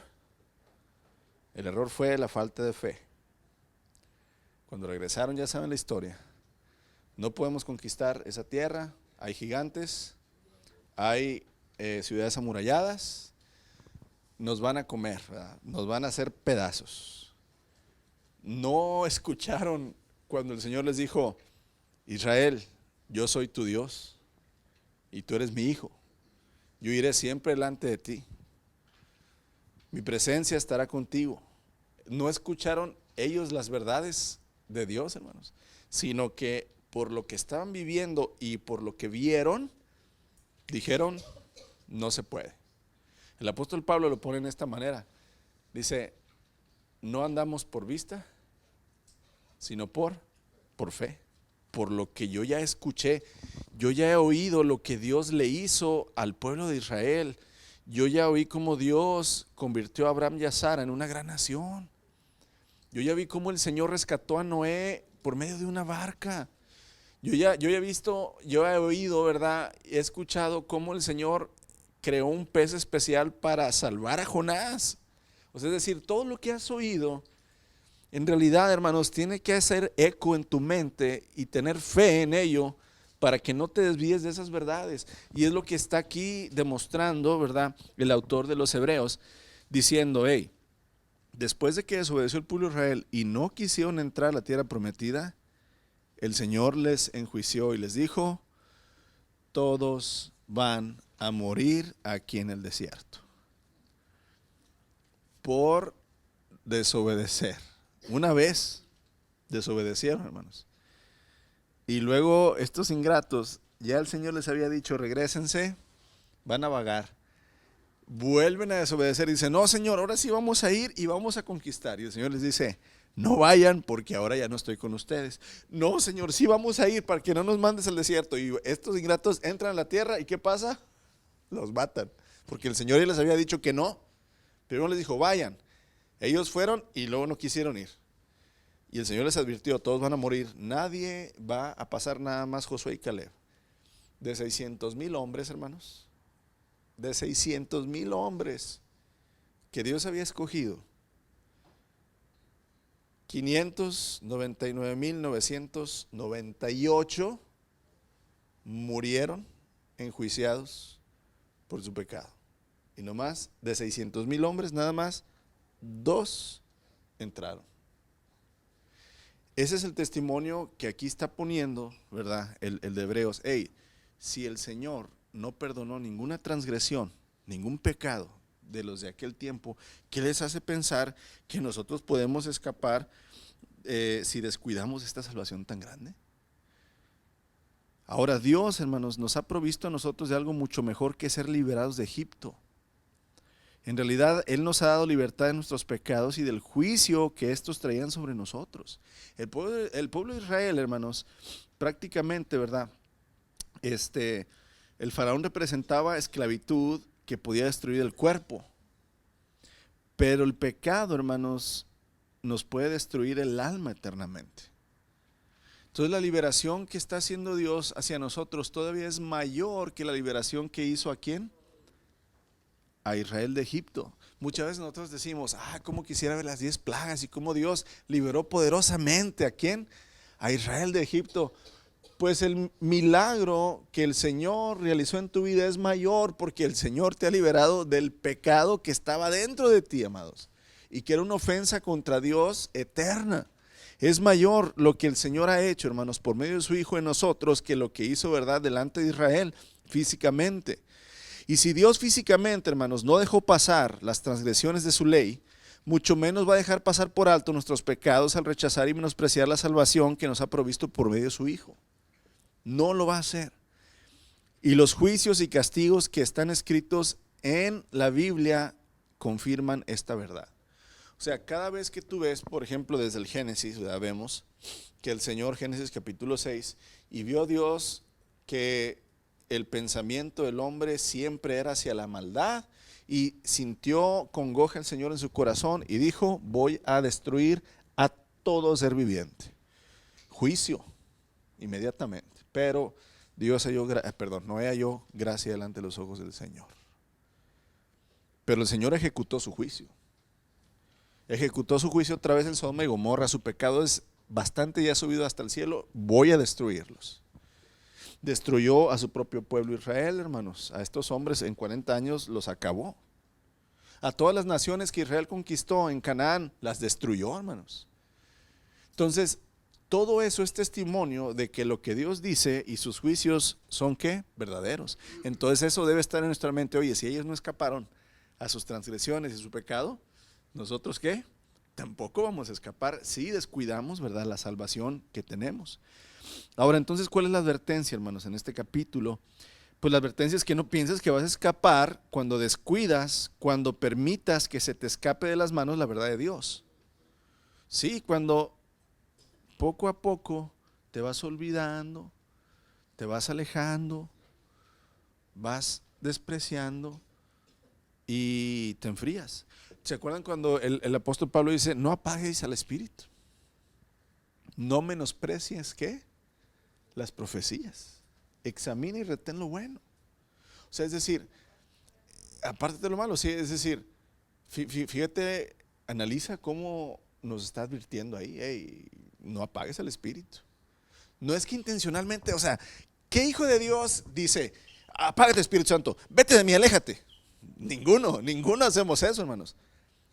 [SPEAKER 1] El error fue la falta de fe. Cuando regresaron, ya saben la historia. No podemos conquistar esa tierra, hay gigantes, hay ciudades amuralladas, nos van a comer, ¿verdad?, nos van a hacer pedazos. No escucharon cuando el Señor les dijo: Israel, yo soy tu Dios y tú eres mi hijo, yo iré siempre delante de ti, mi presencia estará contigo. No escucharon ellos las verdades de Dios, hermanos, sino que por lo que estaban viviendo y por lo que vieron, dijeron: no se puede. El apóstol Pablo lo pone en esta manera, dice: no andamos por vista, sino por fe. Por lo que yo ya escuché, yo ya he oído lo que Dios le hizo al pueblo de Israel. Yo ya oí cómo Dios convirtió a Abraham y a Sara en una gran nación. Yo ya vi cómo el Señor rescató a Noé por medio de una barca. Yo he oído, ¿verdad?, he escuchado cómo el Señor creó un pez especial para salvar a Jonás. O sea, es decir, todo lo que has oído, en realidad, hermanos, tiene que hacer eco en tu mente y tener fe en ello para que no te desvíes de esas verdades. Y es lo que está aquí demostrando, ¿verdad?, el autor de los Hebreos, diciendo: hey, después de que desobedeció el pueblo de Israel y no quisieron entrar a la tierra prometida, el Señor les enjuició y les dijo: todos van a morir aquí en el desierto por desobedecer. Una vez desobedecieron, hermanos, y luego estos ingratos, ya el Señor les había dicho: regrésense, van a vagar. Vuelven a desobedecer y dicen: no, Señor, ahora sí vamos a ir y vamos a conquistar. Y el Señor les dice: no vayan, porque ahora ya no estoy con ustedes. No, Señor, sí vamos a ir para que no nos mandes al desierto. Y estos ingratos entran a la tierra y ¿qué pasa? Los matan, porque el Señor ya les había dicho que no. Primero les dijo: vayan. Ellos fueron y luego no quisieron ir. Y el Señor les advirtió: todos van a morir, nadie va a pasar, nada más Josué y Caleb. De 600,000 hombres, hermanos, de 600,000 hombres que Dios había escogido, 599,998 murieron enjuiciados por su pecado. Y nomás de 600,000 hombres, nada más 2 entraron. Ese es el testimonio que aquí está poniendo, ¿verdad?, el de Hebreos. Hey, si el Señor no perdonó ninguna transgresión, ningún pecado de los de aquel tiempo, ¿qué les hace pensar que nosotros podemos escapar si descuidamos esta salvación tan grande? Ahora Dios, hermanos, nos ha provisto a nosotros de algo mucho mejor que ser liberados de Egipto. En realidad, Él nos ha dado libertad de nuestros pecados y del juicio que estos traían sobre nosotros. El pueblo de Israel, hermanos, prácticamente, ¿verdad? El faraón representaba esclavitud que podía destruir el cuerpo. Pero el pecado, hermanos, nos puede destruir el alma eternamente. Entonces la liberación que está haciendo Dios hacia nosotros todavía es mayor que la liberación que hizo ¿a quién? A Israel de Egipto. Muchas veces nosotros decimos, cómo quisiera ver las 10 plagas y cómo Dios liberó poderosamente ¿a quién? A Israel de Egipto. Pues el milagro que el Señor realizó en tu vida es mayor porque el Señor te ha liberado del pecado que estaba dentro de ti, amados, y que era una ofensa contra Dios eterna. Es mayor lo que el Señor ha hecho, hermanos, por medio de su Hijo en nosotros que lo que hizo, ¿verdad?, delante de Israel físicamente. Y si Dios físicamente, hermanos, no dejó pasar las transgresiones de su ley, mucho menos va a dejar pasar por alto nuestros pecados al rechazar y menospreciar la salvación que nos ha provisto por medio de su Hijo. No lo va a hacer. Y los juicios y castigos que están escritos en la Biblia confirman esta verdad. O sea, cada vez que tú ves, por ejemplo, desde el Génesis, ¿verdad?, vemos que el Señor, Génesis capítulo 6, y vio Dios que el pensamiento del hombre siempre era hacia la maldad, y sintió congoja el Señor en su corazón y dijo, voy a destruir a todo ser viviente. Juicio, inmediatamente. Pero Noé halló gracia delante de los ojos del Señor. Pero el Señor ejecutó su juicio. Ejecutó su juicio otra vez en Sodoma y Gomorra. Su pecado es bastante ya subido hasta el cielo. Voy a destruirlos. Destruyó a su propio pueblo Israel, hermanos. A estos hombres en 40 años los acabó. A todas las naciones que Israel conquistó en Canaán, las destruyó, hermanos. Entonces, todo eso es testimonio de que lo que Dios dice y sus juicios son ¿qué? Verdaderos. Entonces eso debe estar en nuestra mente. Oye, si ellos no escaparon a sus transgresiones y su pecado, ¿nosotros qué? Tampoco vamos a escapar si descuidamos, ¿verdad?, la salvación que tenemos. Ahora, entonces, ¿cuál es la advertencia, hermanos, en este capítulo? Pues la advertencia es que no pienses que vas a escapar cuando descuidas, cuando permitas que se te escape de las manos la verdad de Dios. Sí, cuando poco a poco te vas olvidando, te vas alejando, vas despreciando y te enfrías. ¿Se acuerdan cuando el apóstol Pablo dice, no apagues al espíritu? No menosprecies, ¿qué? Las profecías. Examina y retén lo bueno. O sea, es decir, aparte de lo malo, sí, es decir, fíjate, analiza cómo nos está advirtiendo ahí, hey, no apagues al espíritu. No es que intencionalmente, o sea, ¿qué hijo de Dios dice, apágate Espíritu Santo, vete de mí, aléjate? Ninguno hacemos eso, hermanos.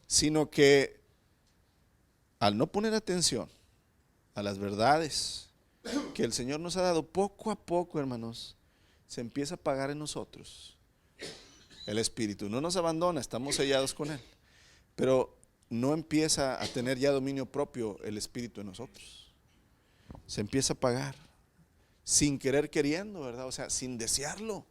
[SPEAKER 1] Sino que al no poner atención a las verdades que el Señor nos ha dado, poco a poco, hermanos, se empieza a apagar en nosotros el espíritu. No nos abandona, estamos sellados con Él, pero no empieza a tener ya dominio propio el espíritu en nosotros. Se empieza a apagar sin querer queriendo, ¿verdad? O sea, sin desearlo.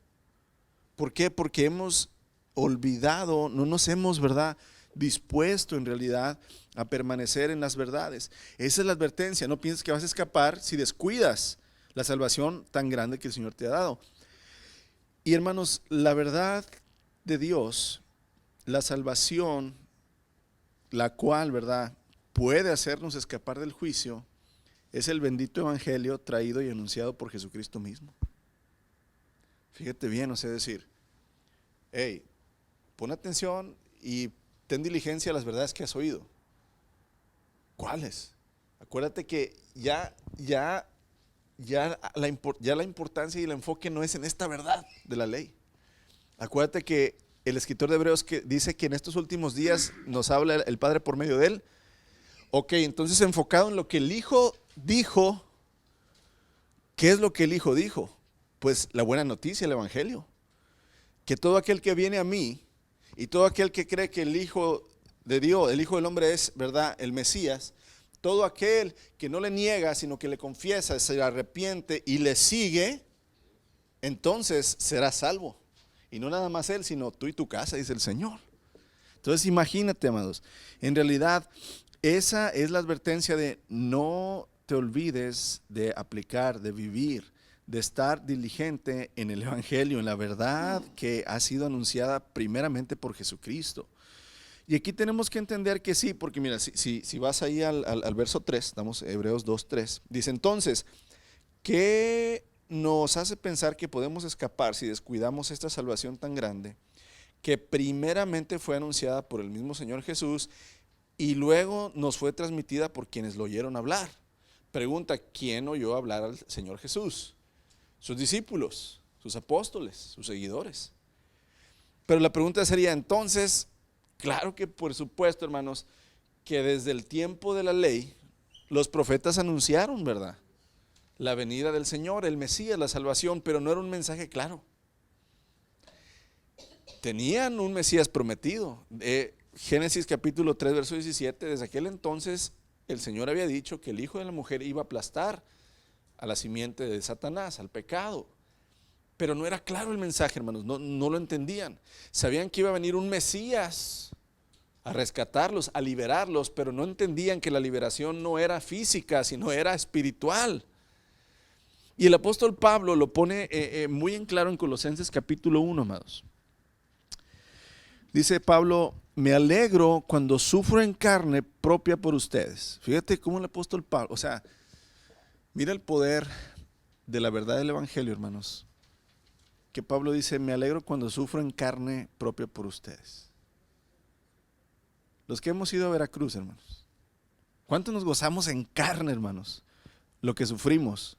[SPEAKER 1] ¿Por qué? Porque hemos olvidado, no nos hemos, ¿verdad?, dispuesto en realidad a permanecer en las verdades. Esa es la advertencia. No pienses que vas a escapar si descuidas la salvación tan grande que el Señor te ha dado. Y hermanos, la verdad de Dios, la salvación, la cual, ¿verdad?, puede hacernos escapar del juicio, es el bendito evangelio traído y anunciado por Jesucristo mismo. Fíjate bien, o sea, decir, hey, pon atención y ten diligencia a las verdades que has oído. ¿Cuáles? Acuérdate que ya la importancia y el enfoque no es en esta verdad de la ley. Acuérdate que el escritor de Hebreos que dice que en estos últimos días nos habla el Padre por medio de él. Ok, entonces enfocado en lo que el Hijo dijo, ¿qué es lo que el Hijo dijo? Pues la buena noticia, el evangelio. que todo aquel que viene a mí y todo aquel que cree que el Hijo de Dios, el Hijo del Hombre es, ¿verdad?, el Mesías, todo aquel que no le niega, sino que le confiesa, se arrepiente y le sigue, entonces será salvo. Y no nada más él, sino tú y tu casa, dice el Señor. Entonces imagínate, amados, en realidad esa es la advertencia de no te olvides de aplicar, de vivir, de estar diligente en el Evangelio, en la verdad que ha sido anunciada primeramente por Jesucristo. Y aquí tenemos que entender que sí, porque mira, si vas ahí al verso 3, estamos Hebreos 2:3, dice entonces, ¿qué nos hace pensar que podemos escapar si descuidamos esta salvación tan grande que primeramente fue anunciada por el mismo Señor Jesús y luego nos fue transmitida por quienes lo oyeron hablar? Pregunta, ¿quién oyó hablar al Señor Jesús? Sus discípulos, sus apóstoles, sus seguidores. Pero la pregunta sería entonces, claro que por supuesto, hermanos, que desde el tiempo de la ley los profetas anunciaron, ¿verdad?, la venida del Señor, el Mesías, la salvación, pero no era un mensaje claro. Tenían un Mesías prometido. Génesis capítulo 3, verso 17, desde aquel entonces el Señor había dicho que el hijo de la mujer iba a aplastar a la simiente de Satanás, al pecado. Pero no era claro el mensaje, hermanos, no lo entendían. Sabían que iba a venir un Mesías a rescatarlos, a liberarlos, pero no entendían que la liberación no era física, sino era espiritual. Y el apóstol Pablo lo pone muy en claro en Colosenses capítulo 1, amados. Dice Pablo, me alegro cuando sufro en carne propia por ustedes. Fíjate cómo el apóstol Pablo, o sea, mira el poder de la verdad del Evangelio, hermanos. Que Pablo dice, me alegro cuando sufro en carne propia por ustedes. Los que hemos ido a Veracruz, hermanos, ¿cuánto nos gozamos en carne, hermanos? Lo que sufrimos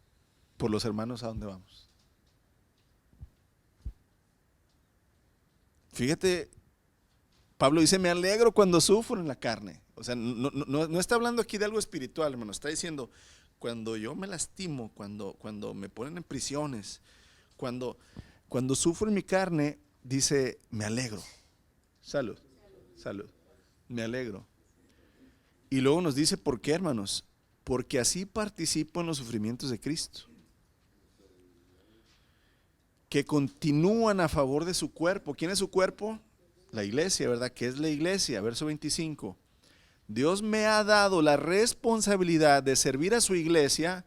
[SPEAKER 1] por los hermanos a donde vamos. Fíjate, Pablo dice, me alegro cuando sufro en la carne. O sea, no está hablando aquí de algo espiritual, hermano. Está diciendo, cuando yo me lastimo, cuando me ponen en prisiones, cuando sufro en mi carne, dice, me alegro. Salud, salud. Me alegro. Y luego nos dice, ¿por qué, hermanos? Porque así participo en los sufrimientos de Cristo, que continúan a favor de su cuerpo. ¿Quién es su cuerpo? La iglesia, ¿verdad? ¿Qué es la iglesia? Verso 25. Dios me ha dado la responsabilidad de servir a su iglesia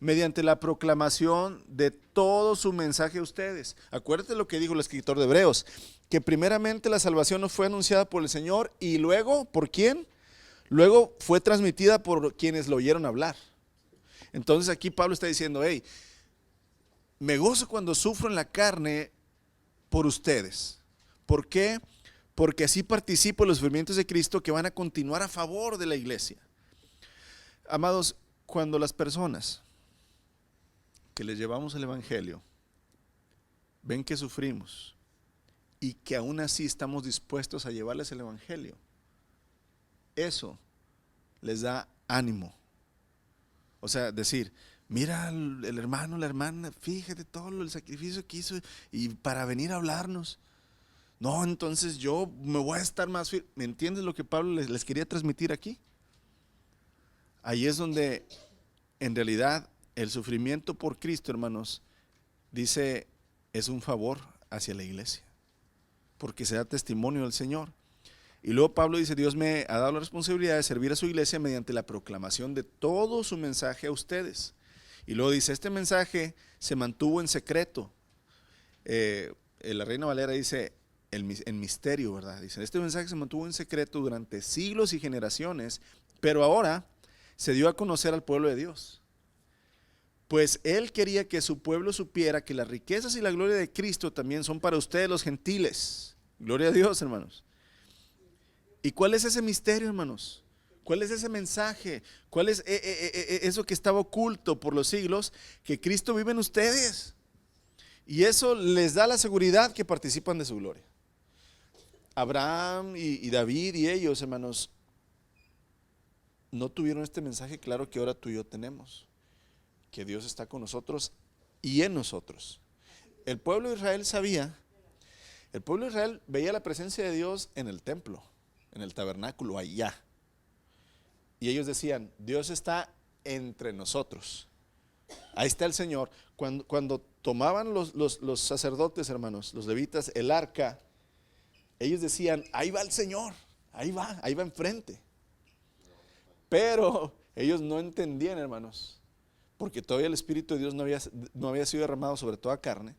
[SPEAKER 1] mediante la proclamación de todo su mensaje a ustedes. Acuérdate lo que dijo el escritor de Hebreos, que primeramente la salvación nos fue anunciada por el Señor y luego, ¿por quién? Luego fue transmitida por quienes lo oyeron hablar. Entonces aquí Pablo está diciendo, hey, me gozo cuando sufro en la carne por ustedes. ¿Por qué? Porque así participo en los sufrimientos de Cristo que van a continuar a favor de la iglesia. Amados, cuando las personas que les llevamos el Evangelio ven que sufrimos y que aún así estamos dispuestos a llevarles el Evangelio, eso les da ánimo. O sea, decir, mira el hermano, la hermana, fíjate todo el sacrificio que hizo y para venir a hablarnos. No, entonces yo me voy a estar más firme. ¿Me entiendes lo que Pablo les quería transmitir aquí? Ahí es donde en realidad el sufrimiento por Cristo, hermanos, dice, es un favor hacia la iglesia, porque se da testimonio del Señor. Y luego Pablo dice, Dios me ha dado la responsabilidad de servir a su iglesia mediante la proclamación de todo su mensaje a ustedes. Y luego dice, este mensaje se mantuvo en secreto. La Reina Valera dice, en misterio, ¿verdad? Dice, este mensaje se mantuvo en secreto durante siglos y generaciones, pero ahora se dio a conocer al pueblo de Dios. Pues Él quería que su pueblo supiera que las riquezas y la gloria de Cristo también son para ustedes los gentiles. Gloria a Dios, hermanos. ¿Y cuál es ese misterio, hermanos? ¿Cuál es ese mensaje? ¿Cuál es eso que estaba oculto por los siglos? Que Cristo vive en ustedes. Y eso les da la seguridad que participan de su gloria. Abraham y David y ellos, hermanos, no tuvieron este mensaje claro que ahora tú y yo tenemos. Que Dios está con nosotros y en nosotros. El pueblo de Israel sabía El pueblo de Israel veía la presencia de Dios en el templo, en el tabernáculo, allá. Y ellos decían, Dios está entre nosotros. Ahí está el Señor. Cuando tomaban los sacerdotes, hermanos, los levitas, el arca, ellos decían, ahí va el Señor, ahí va enfrente. Pero ellos no entendían, hermanos, porque todavía el Espíritu de Dios no había sido derramado sobre toda carne,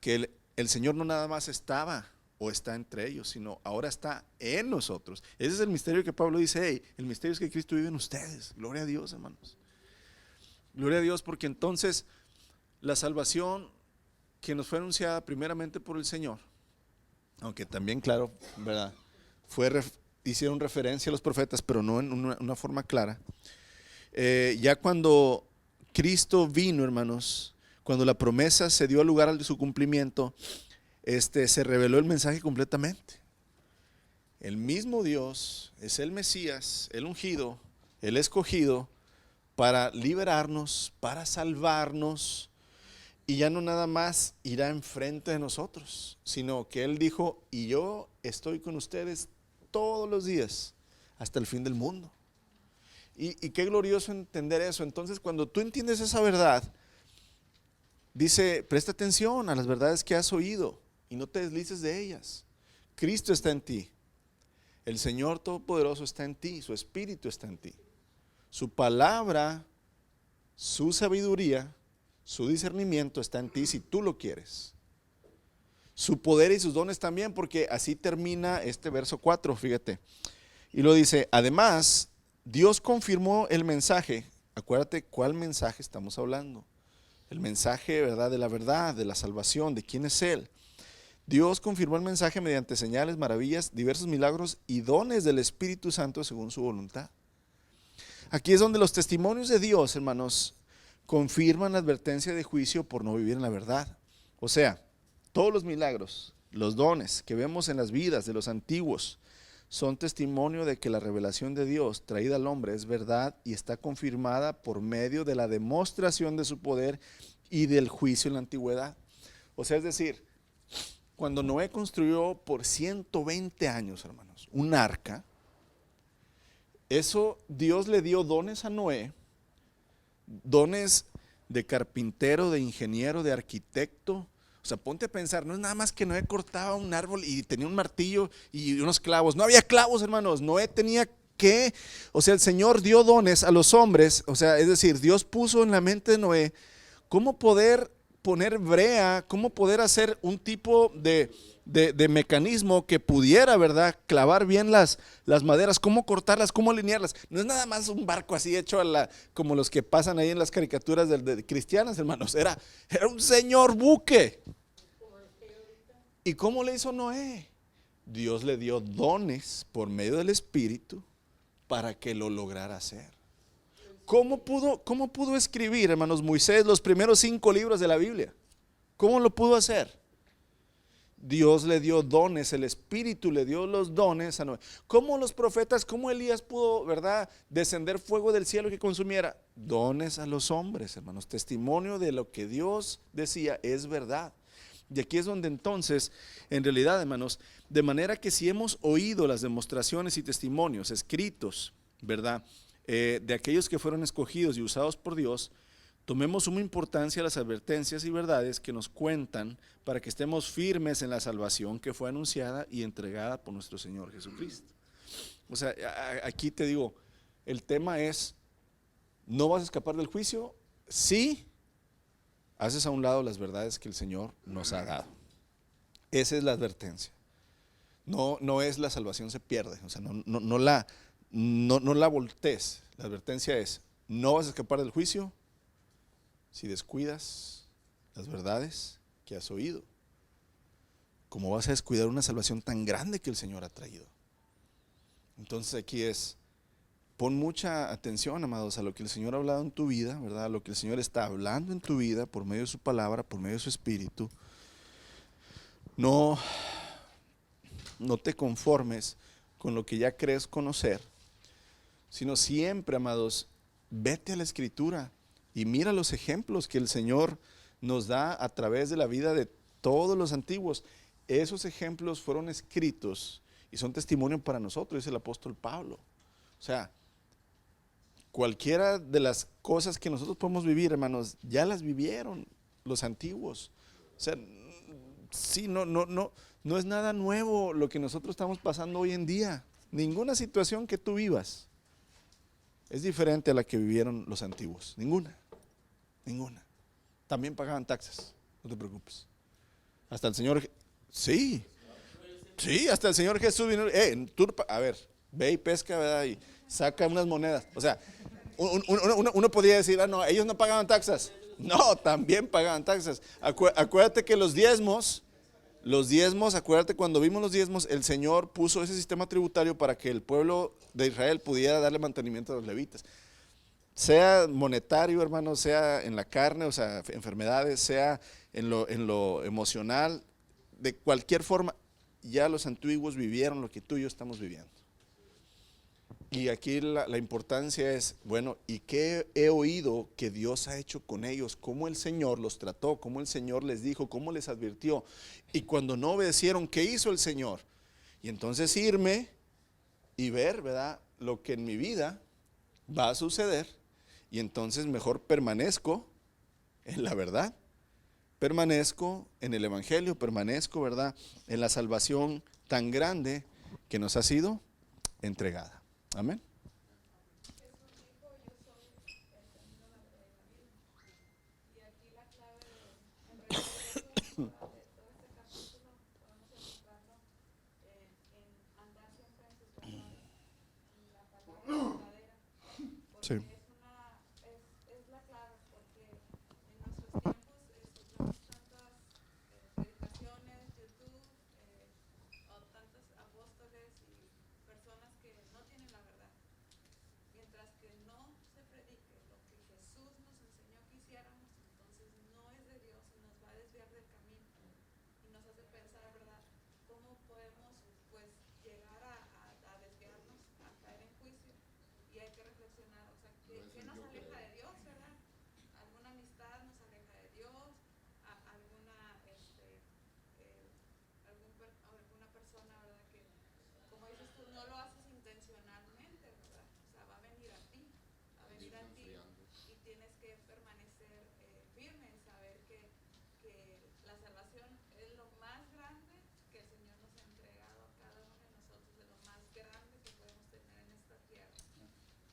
[SPEAKER 1] que el Señor no nada más estaba o está entre ellos, sino ahora está en nosotros. Ese es el misterio que Pablo dice, hey, el misterio es que Cristo vive en ustedes. Gloria a Dios, hermanos. Gloria a Dios, porque entonces la salvación que nos fue anunciada primeramente por el Señor, aunque también, claro, ¿verdad? Hicieron referencia a los profetas, pero no en una forma clara. Ya cuando Cristo vino, hermanos, cuando la promesa se dio lugar a su cumplimiento, se reveló el mensaje completamente. El mismo Dios es el Mesías, el ungido, el escogido, para liberarnos, para salvarnos, y ya no nada más irá enfrente de nosotros, sino que Él dijo, y yo estoy con ustedes todos los días, hasta el fin del mundo. Y qué glorioso entender eso. Entonces, cuando tú entiendes esa verdad, dice, presta atención a las verdades que has oído, y no te deslices de ellas. Cristo está en ti, el Señor Todopoderoso está en ti, su Espíritu está en ti. Su palabra, su sabiduría, su discernimiento está en ti si tú lo quieres. Su poder y sus dones también, porque así termina este verso 4, fíjate. Y lo dice, además, Dios confirmó el mensaje. Acuérdate cuál mensaje estamos hablando. El mensaje, ¿verdad? De la salvación, de quién es Él. Dios confirmó el mensaje mediante señales, maravillas, diversos milagros y dones del Espíritu Santo según su voluntad. Aquí es donde los testimonios de Dios, hermanos, confirman la advertencia de juicio por no vivir en la verdad. O sea, todos los milagros, los dones que vemos en las vidas de los antiguos son testimonio de que la revelación de Dios traída al hombre es verdad y está confirmada por medio de la demostración de su poder y del juicio en la antigüedad. O sea, es decir, cuando Noé construyó por 120 años, hermanos, un arca, eso Dios le dio dones a Noé, dones de carpintero, de ingeniero, de arquitecto. O sea, ponte a pensar, no es nada más que Noé cortaba un árbol y tenía un martillo y unos clavos. No había clavos, hermanos. Noé tenía que, o sea, el Señor dio dones a los hombres. O sea, es decir, Dios puso en la mente de Noé cómo poder poner brea, cómo poder hacer un tipo de mecanismo que pudiera, ¿verdad?, clavar bien las maderas, cómo cortarlas, cómo alinearlas. No es nada más un barco así hecho como los que pasan ahí en las caricaturas de cristianas, hermanos. Era un señor buque. ¿Y cómo le hizo Noé? Dios le dio dones por medio del Espíritu para que lo lograra hacer. ¿Cómo pudo escribir, hermanos, Moisés los primeros 5 libros de la Biblia? ¿Cómo lo pudo hacer? Dios le dio dones, el Espíritu le dio los dones a Noé. ¿Cómo los profetas, cómo Elías pudo, verdad, descender fuego del cielo que consumiera? Dones a los hombres, hermanos. Testimonio de lo que Dios decía es verdad. Y aquí es donde entonces, en realidad, hermanos, de manera que si hemos oído las demostraciones y testimonios escritos, ¿verdad?, de aquellos que fueron escogidos y usados por Dios, tomemos suma importancia a las advertencias y verdades que nos cuentan para que estemos firmes en la salvación que fue anunciada y entregada por nuestro Señor Jesucristo. O sea, aquí te digo, el tema es, ¿no vas a escapar del juicio? Sí, haces a un lado las verdades que el Señor nos ha dado. Esa es la advertencia. No es la salvación se pierde, o sea, no la voltees. La advertencia es, no vas a escapar del juicio si descuidas las verdades que has oído. ¿Cómo vas a descuidar una salvación tan grande que el Señor ha traído? Entonces aquí es, pon mucha atención, amados, a lo que el Señor ha hablado en tu vida, ¿verdad? A lo que el Señor está hablando en tu vida por medio de su palabra, por medio de su Espíritu. No te conformes con lo que ya crees conocer, sino siempre, amados, vete a la Escritura y mira los ejemplos que el Señor nos da a través de la vida de todos los antiguos. esos ejemplos fueron escritos y son testimonio para nosotros, dice el apóstol Pablo. O sea, cualquiera de las cosas que nosotros podemos vivir, hermanos, ya las vivieron los antiguos. O sea, sí, no es nada nuevo lo que nosotros estamos pasando hoy en día. Ninguna situación que tú vivas es diferente a la que vivieron los antiguos. Ninguna. También pagaban taxes, no te preocupes. Hasta el Señor, sí, hasta el Señor Jesús vino, a ver, ve y pesca, ¿verdad? Y saca unas monedas. O sea, uno podría decir, no, ellos no pagaban taxas. No, también pagaban taxas. Acuérdate que los diezmos, acuérdate cuando vimos los diezmos, el Señor puso ese sistema tributario para que el pueblo de Israel pudiera darle mantenimiento a los levitas. Sea monetario, hermano, sea en la carne, o sea, enfermedades, sea en lo emocional, de cualquier forma, ya los antiguos vivieron lo que tú y yo estamos viviendo. Y aquí la importancia es, bueno, ¿y qué he oído que Dios ha hecho con ellos? ¿Cómo el Señor los trató? ¿Cómo el Señor les dijo? ¿Cómo les advirtió? Y cuando no obedecieron, ¿qué hizo el Señor? Y entonces irme y ver, ¿verdad?, lo que en mi vida va a suceder. Y entonces mejor permanezco en la verdad, permanezco en el Evangelio, permanezco, ¿verdad?, en la salvación tan grande que nos ha sido entregada. Amén. Sí.
[SPEAKER 4] Es la clave, porque en nuestros tiempos escuchamos tantas predicaciones, YouTube, o tantos apóstoles y personas que no tienen la verdad. Mientras que no se predique lo que Jesús nos enseñó que hiciéramos, entonces no es de Dios y nos va a desviar del camino y nos hace pensar, ¿verdad?, cómo podemos pues llegar a desviarnos, a caer en juicio. Y hay que reflexionar, o sea, ¿qué nos aleja de Dios, verdad? ¿Alguna amistad nos aleja de Dios? ¿Alguna persona, verdad, que, como dices tú, no lo haces intencionalmente, verdad? O sea, va a venir a ti y tienes que permanecer firme en saber que la salvación es lo más grande que el Señor nos ha entregado a cada uno de nosotros, de lo más grande que podemos tener en esta tierra,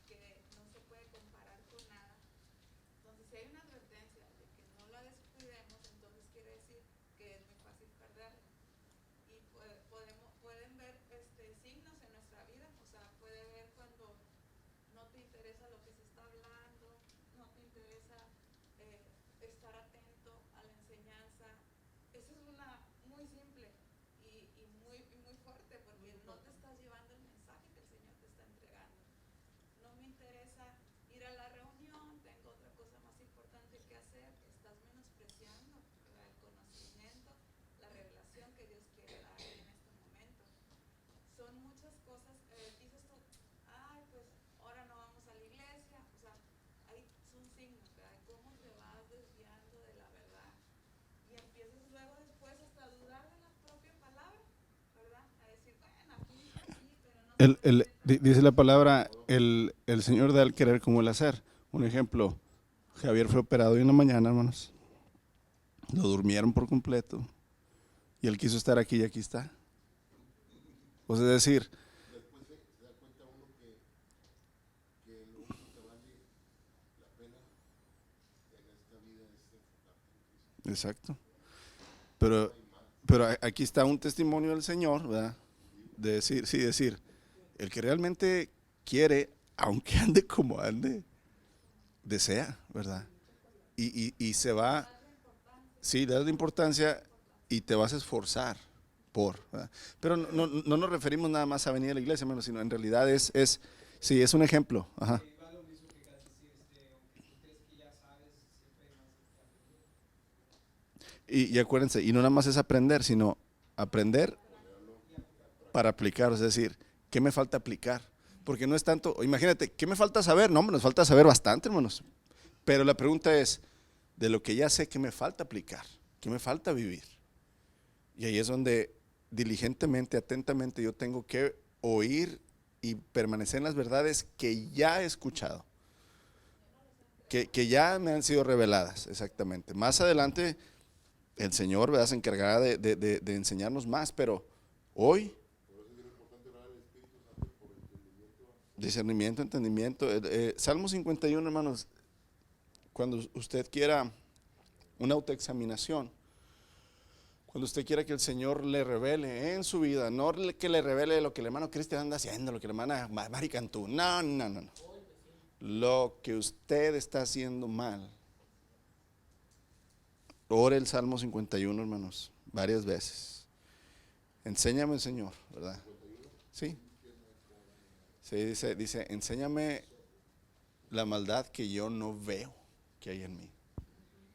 [SPEAKER 4] que no se puede comparar con nada. Entonces, si hay una advertencia de que no la descuidemos, entonces quiere decir que es muy fácil perderla. Y pueden ver signos en nuestra vida, o sea, puede ver cuando no te interesa lo que se está hablando, no te interesa estar atento a la enseñanza. Esa es una muy simple y muy fuerte, porque no te estás llevando el mensaje que el Señor te está entregando. No me interesa ir a la reunión, tengo otra cosa más importante que hacer. Estás menospreciando, ¿verdad?, el conocimiento, la revelación que Dios quiere dar en este momento. Son muchas cosas, dices tú, ay, pues ahora no vamos a la iglesia, o sea, son signos, ¿verdad?, cómo te vas desviando de la verdad. Y empiezas luego después hasta a dudar de la propia palabra, ¿verdad? A decir, bueno, aquí sí, pero no.
[SPEAKER 1] Dice la palabra, el Señor da el querer como el hacer. Un ejemplo, Javier fue operado hoy en la mañana, hermanos. Lo durmieron por completo. Y él quiso estar aquí y aquí está. O sea, es decir,
[SPEAKER 2] Después se da cuenta uno que lo único que vale la pena en esta vida es enfocarte en Cristo.
[SPEAKER 1] exacto. Pero aquí está un testimonio del Señor, ¿verdad? De decir, el que realmente quiere, aunque ande como ande, desea, ¿verdad? Y se va, sí, le das la importancia y te vas a esforzar ¿verdad? Pero no nos referimos nada más a venir a la iglesia, hermano, sino en realidad sí, es un ejemplo. Ajá. Y acuérdense, y no nada más es aprender, sino aprender para aplicar, es decir, ¿qué me falta aplicar? Porque no es tanto, imagínate, ¿qué me falta saber? No, hombre, nos falta saber bastante, hermanos. Pero la pregunta es, de lo que ya sé, ¿qué me falta aplicar? ¿Qué me falta vivir? Y ahí es donde diligentemente, atentamente yo tengo que oír y permanecer en las verdades que ya he escuchado, que ya me han sido reveladas, exactamente. Más adelante el Señor, ¿verdad?, se encargará de enseñarnos más, pero hoy, discernimiento, entendimiento. Salmo 51, hermanos, cuando usted quiera una autoexaminación, cuando usted quiera que el Señor le revele en su vida, no que le revele lo que el hermano Cristian anda haciendo, lo que la hermana Mari Cantú, no, no, no, no. Lo que usted está haciendo mal. Ore el Salmo 51, hermanos, varias veces. Enséñame, Señor, ¿verdad? Sí. Sí, dice, enséñame la maldad que yo no veo que hay en mí.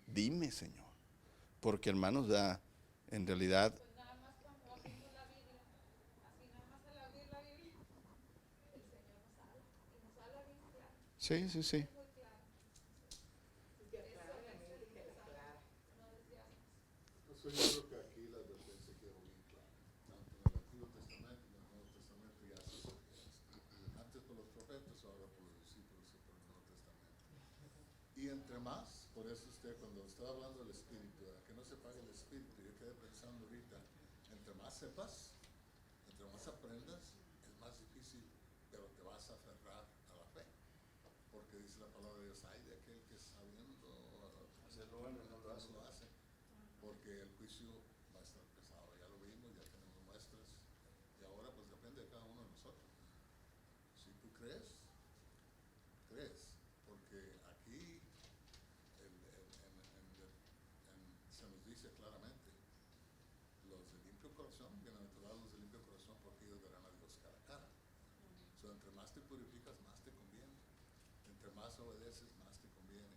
[SPEAKER 1] Dime, Señor. Porque, hermanos, en realidad,
[SPEAKER 4] Pues nada más cuando abrimos la Biblia, así nada más al abrir la Biblia, el Señor nos habla y nos habla bien claro,
[SPEAKER 1] sí, sí, sí.
[SPEAKER 4] muy claro.
[SPEAKER 3] Y te aclara la mente y te la aclara.
[SPEAKER 4] No desviarnos.
[SPEAKER 2] Entonces yo creo que aquí la advertencia quedó bien clara, tanto en el Antiguo Testamento como en el Nuevo Testamento ya se sabía esto. Antes por los profetas, ahora por los discípulos y por el Nuevo Testamento. Y entre más, por eso usted cuando estaba hablando del Espíritu, que no se pague el Espíritu, yo quedé pensando ahorita, entre más sepas, entre más aprendas, es más difícil, pero te vas a aferrar a la fe. Porque dice la palabra de Dios, ay de aquel que sabiendo hacer lo bueno no lo hace. Porque el juicio va a estar pesado, ya lo vimos, ya tenemos muestras, y ahora pues depende de cada uno de nosotros. Si tú crees, porque aquí se nos dice claramente, los de limpio corazón, bienaventurados los de limpio corazón, porque ellos verán a Dios cara a cara. So, entre más te purificas, más te conviene. Entre más obedeces, más te conviene.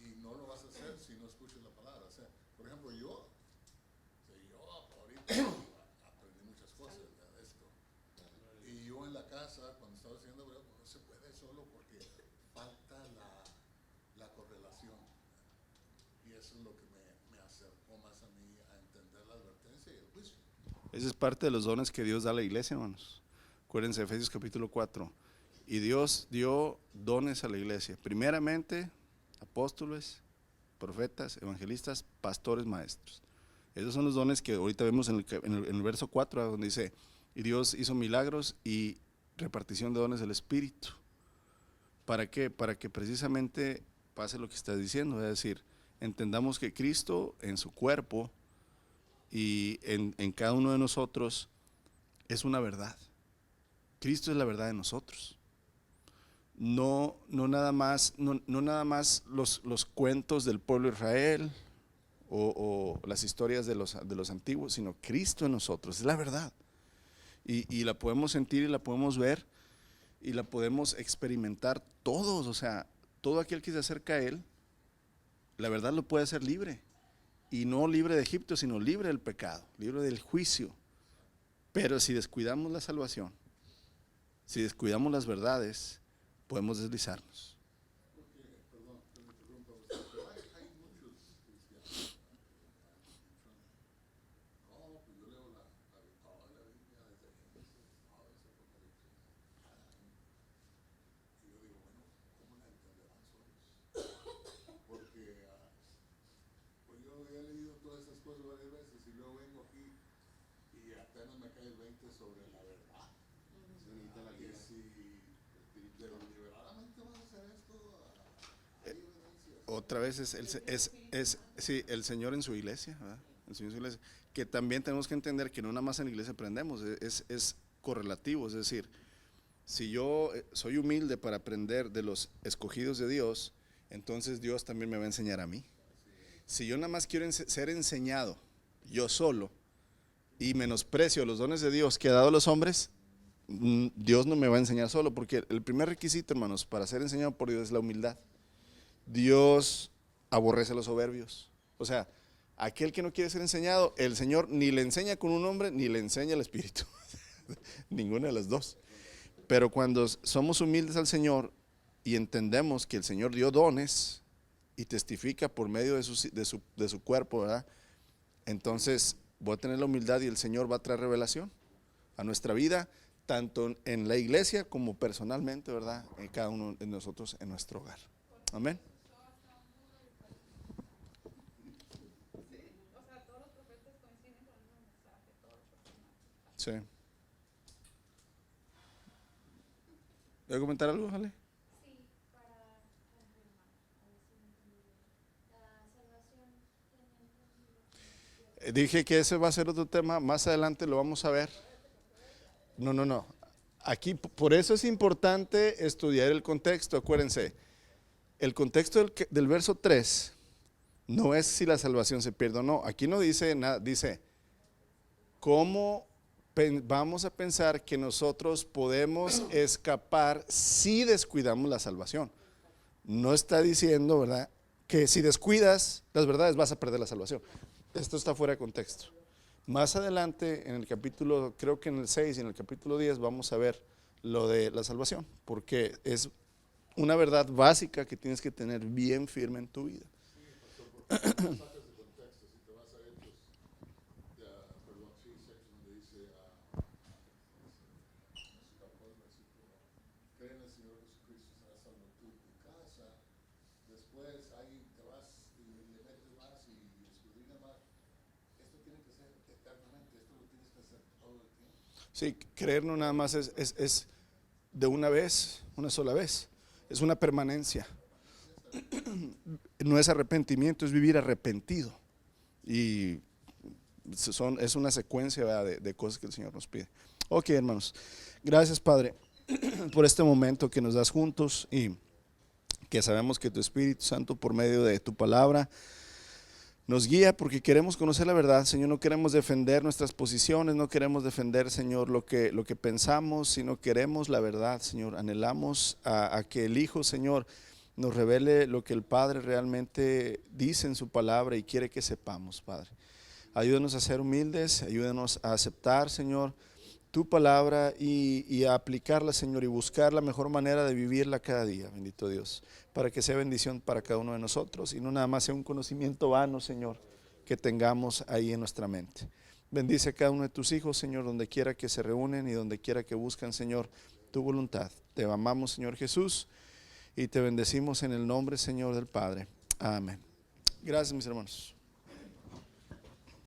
[SPEAKER 2] Y no lo vas a hacer si no escuchas la palabra. O sea, por ejemplo, yo ahorita aprendí muchas cosas de esto. Y yo en la casa, cuando estaba haciendo hebreo, no se puede solo porque falta la correlación. Y eso es lo que me acercó más a mí a entender la advertencia y el juicio.
[SPEAKER 1] Ese es parte de los dones que Dios da a la iglesia, hermanos. Acuérdense, Efesios capítulo 4. Y Dios dio dones a la iglesia. Primeramente, apóstoles, profetas, evangelistas, pastores, maestros. Esos son los dones que ahorita vemos en el verso 4, donde dice, y Dios hizo milagros y repartición de dones del Espíritu. ¿Para qué? Para que precisamente pase lo que está diciendo, es decir, entendamos que Cristo en su cuerpo y en cada uno de nosotros es una verdad. Cristo es la verdad de nosotros. No nada más los cuentos del pueblo de Israel o las historias de los antiguos, sino Cristo en nosotros, es la verdad. Y la podemos sentir y la podemos ver y la podemos experimentar todos, o sea, todo aquel que se acerca a Él, la verdad lo puede hacer libre. Y no libre de Egipto, sino libre del pecado, libre del juicio. Pero si descuidamos la salvación, si descuidamos las verdades, podemos deslizarnos.
[SPEAKER 2] Porque, perdón, que me interrumpa usted, pero hay muchos cristianos no, pues yo leo toda la Biblia desde Génesis, todo ese Apocalipsis. Y yo digo, bueno, ¿cómo la entenderán solos? Porque pues yo he leído todas esas cosas varias veces y luego vengo aquí y apenas me cae el 20 sobre la verdad. Y si deliberadamente vas a hacer esto, hay evidencias.
[SPEAKER 1] Otra vez sí, el Señor en su iglesia, ¿verdad? El Señor en su iglesia, que también tenemos que entender que no nada más en la iglesia aprendemos, es correlativo, es decir, si yo soy humilde para aprender de los escogidos de Dios, entonces Dios también me va a enseñar a mí. Si yo nada más quiero ser enseñado yo solo y menosprecio los dones de Dios que ha dado a los hombres, Dios no me va a enseñar solo, porque el primer requisito, hermanos, para ser enseñado por Dios es la humildad. Dios aborrece a los soberbios. O sea, aquel que no quiere ser enseñado, el Señor ni le enseña con un hombre ni le enseña al Espíritu. Ninguna de las dos. Pero cuando somos humildes al Señor y entendemos que el Señor dio dones y testifica por medio de su cuerpo, ¿verdad? Entonces voy a tener la humildad y el Señor va a traer revelación a nuestra vida, tanto en la iglesia como personalmente, ¿verdad? En cada uno de nosotros en nuestro hogar. Amén.
[SPEAKER 4] O sea, todos los profetas coinciden con el mismo mensaje, todos los personajes.
[SPEAKER 1] Sí. ¿Voy a comentar algo, Ale?
[SPEAKER 5] Sí, para confirmar, a ver si me entendí bien. La salvación tiene entonces
[SPEAKER 1] Dije que ese va a ser otro tema, más adelante lo vamos a ver. No. Aquí, por eso es importante estudiar el contexto. Acuérdense, el contexto del verso 3 no es si la salvación se pierde o no. Aquí no dice nada, dice cómo vamos a pensar que nosotros podemos escapar si descuidamos la salvación. No está diciendo, ¿verdad?, que si descuidas las verdades vas a perder la salvación. Esto está fuera de contexto. Más adelante, en el capítulo, creo que en el 6 y en el capítulo 10, vamos a ver lo de la salvación, porque es una verdad básica que tienes que tener bien firme en tu vida.
[SPEAKER 2] Sacas de contexto, si te vas a Hechos, perdón, sí, Hechos, donde dice, cree en el Señor Jesucristo, serás salvo tú y tu casa. Después ahí te vas y le metes más y escudriñas más. Esto tiene que ser eternamente, esto lo tienes que hacer todo el tiempo.
[SPEAKER 1] Sí, creer no nada más es de una vez, una sola vez, es una permanencia. No es arrepentimiento, es vivir arrepentido. Y es una secuencia, ¿verdad?, de cosas que el Señor nos pide. Ok, hermanos, gracias, Padre, por este momento que nos das juntos y que sabemos que tu Espíritu Santo, por medio de tu palabra, nos guía, porque queremos conocer la verdad, Señor. No queremos defender nuestras posiciones, no queremos defender, Señor, lo que pensamos, sino queremos la verdad, Señor. Anhelamos a que el Hijo, Señor, nos revele lo que el Padre realmente dice en su palabra y quiere que sepamos, Padre. Ayúdanos a ser humildes, ayúdanos a aceptar, Señor, tu palabra y a aplicarla, Señor, y buscar la mejor manera de vivirla cada día, bendito Dios, para que sea bendición para cada uno de nosotros y no nada más sea un conocimiento vano, Señor, que tengamos ahí en nuestra mente. Bendice a cada uno de tus hijos, Señor, donde quiera que se reúnen y donde quiera que buscan, Señor, tu voluntad. Te amamos, Señor Jesús, y te bendecimos en el nombre, Señor, del Padre. Amén. Gracias, mis hermanos.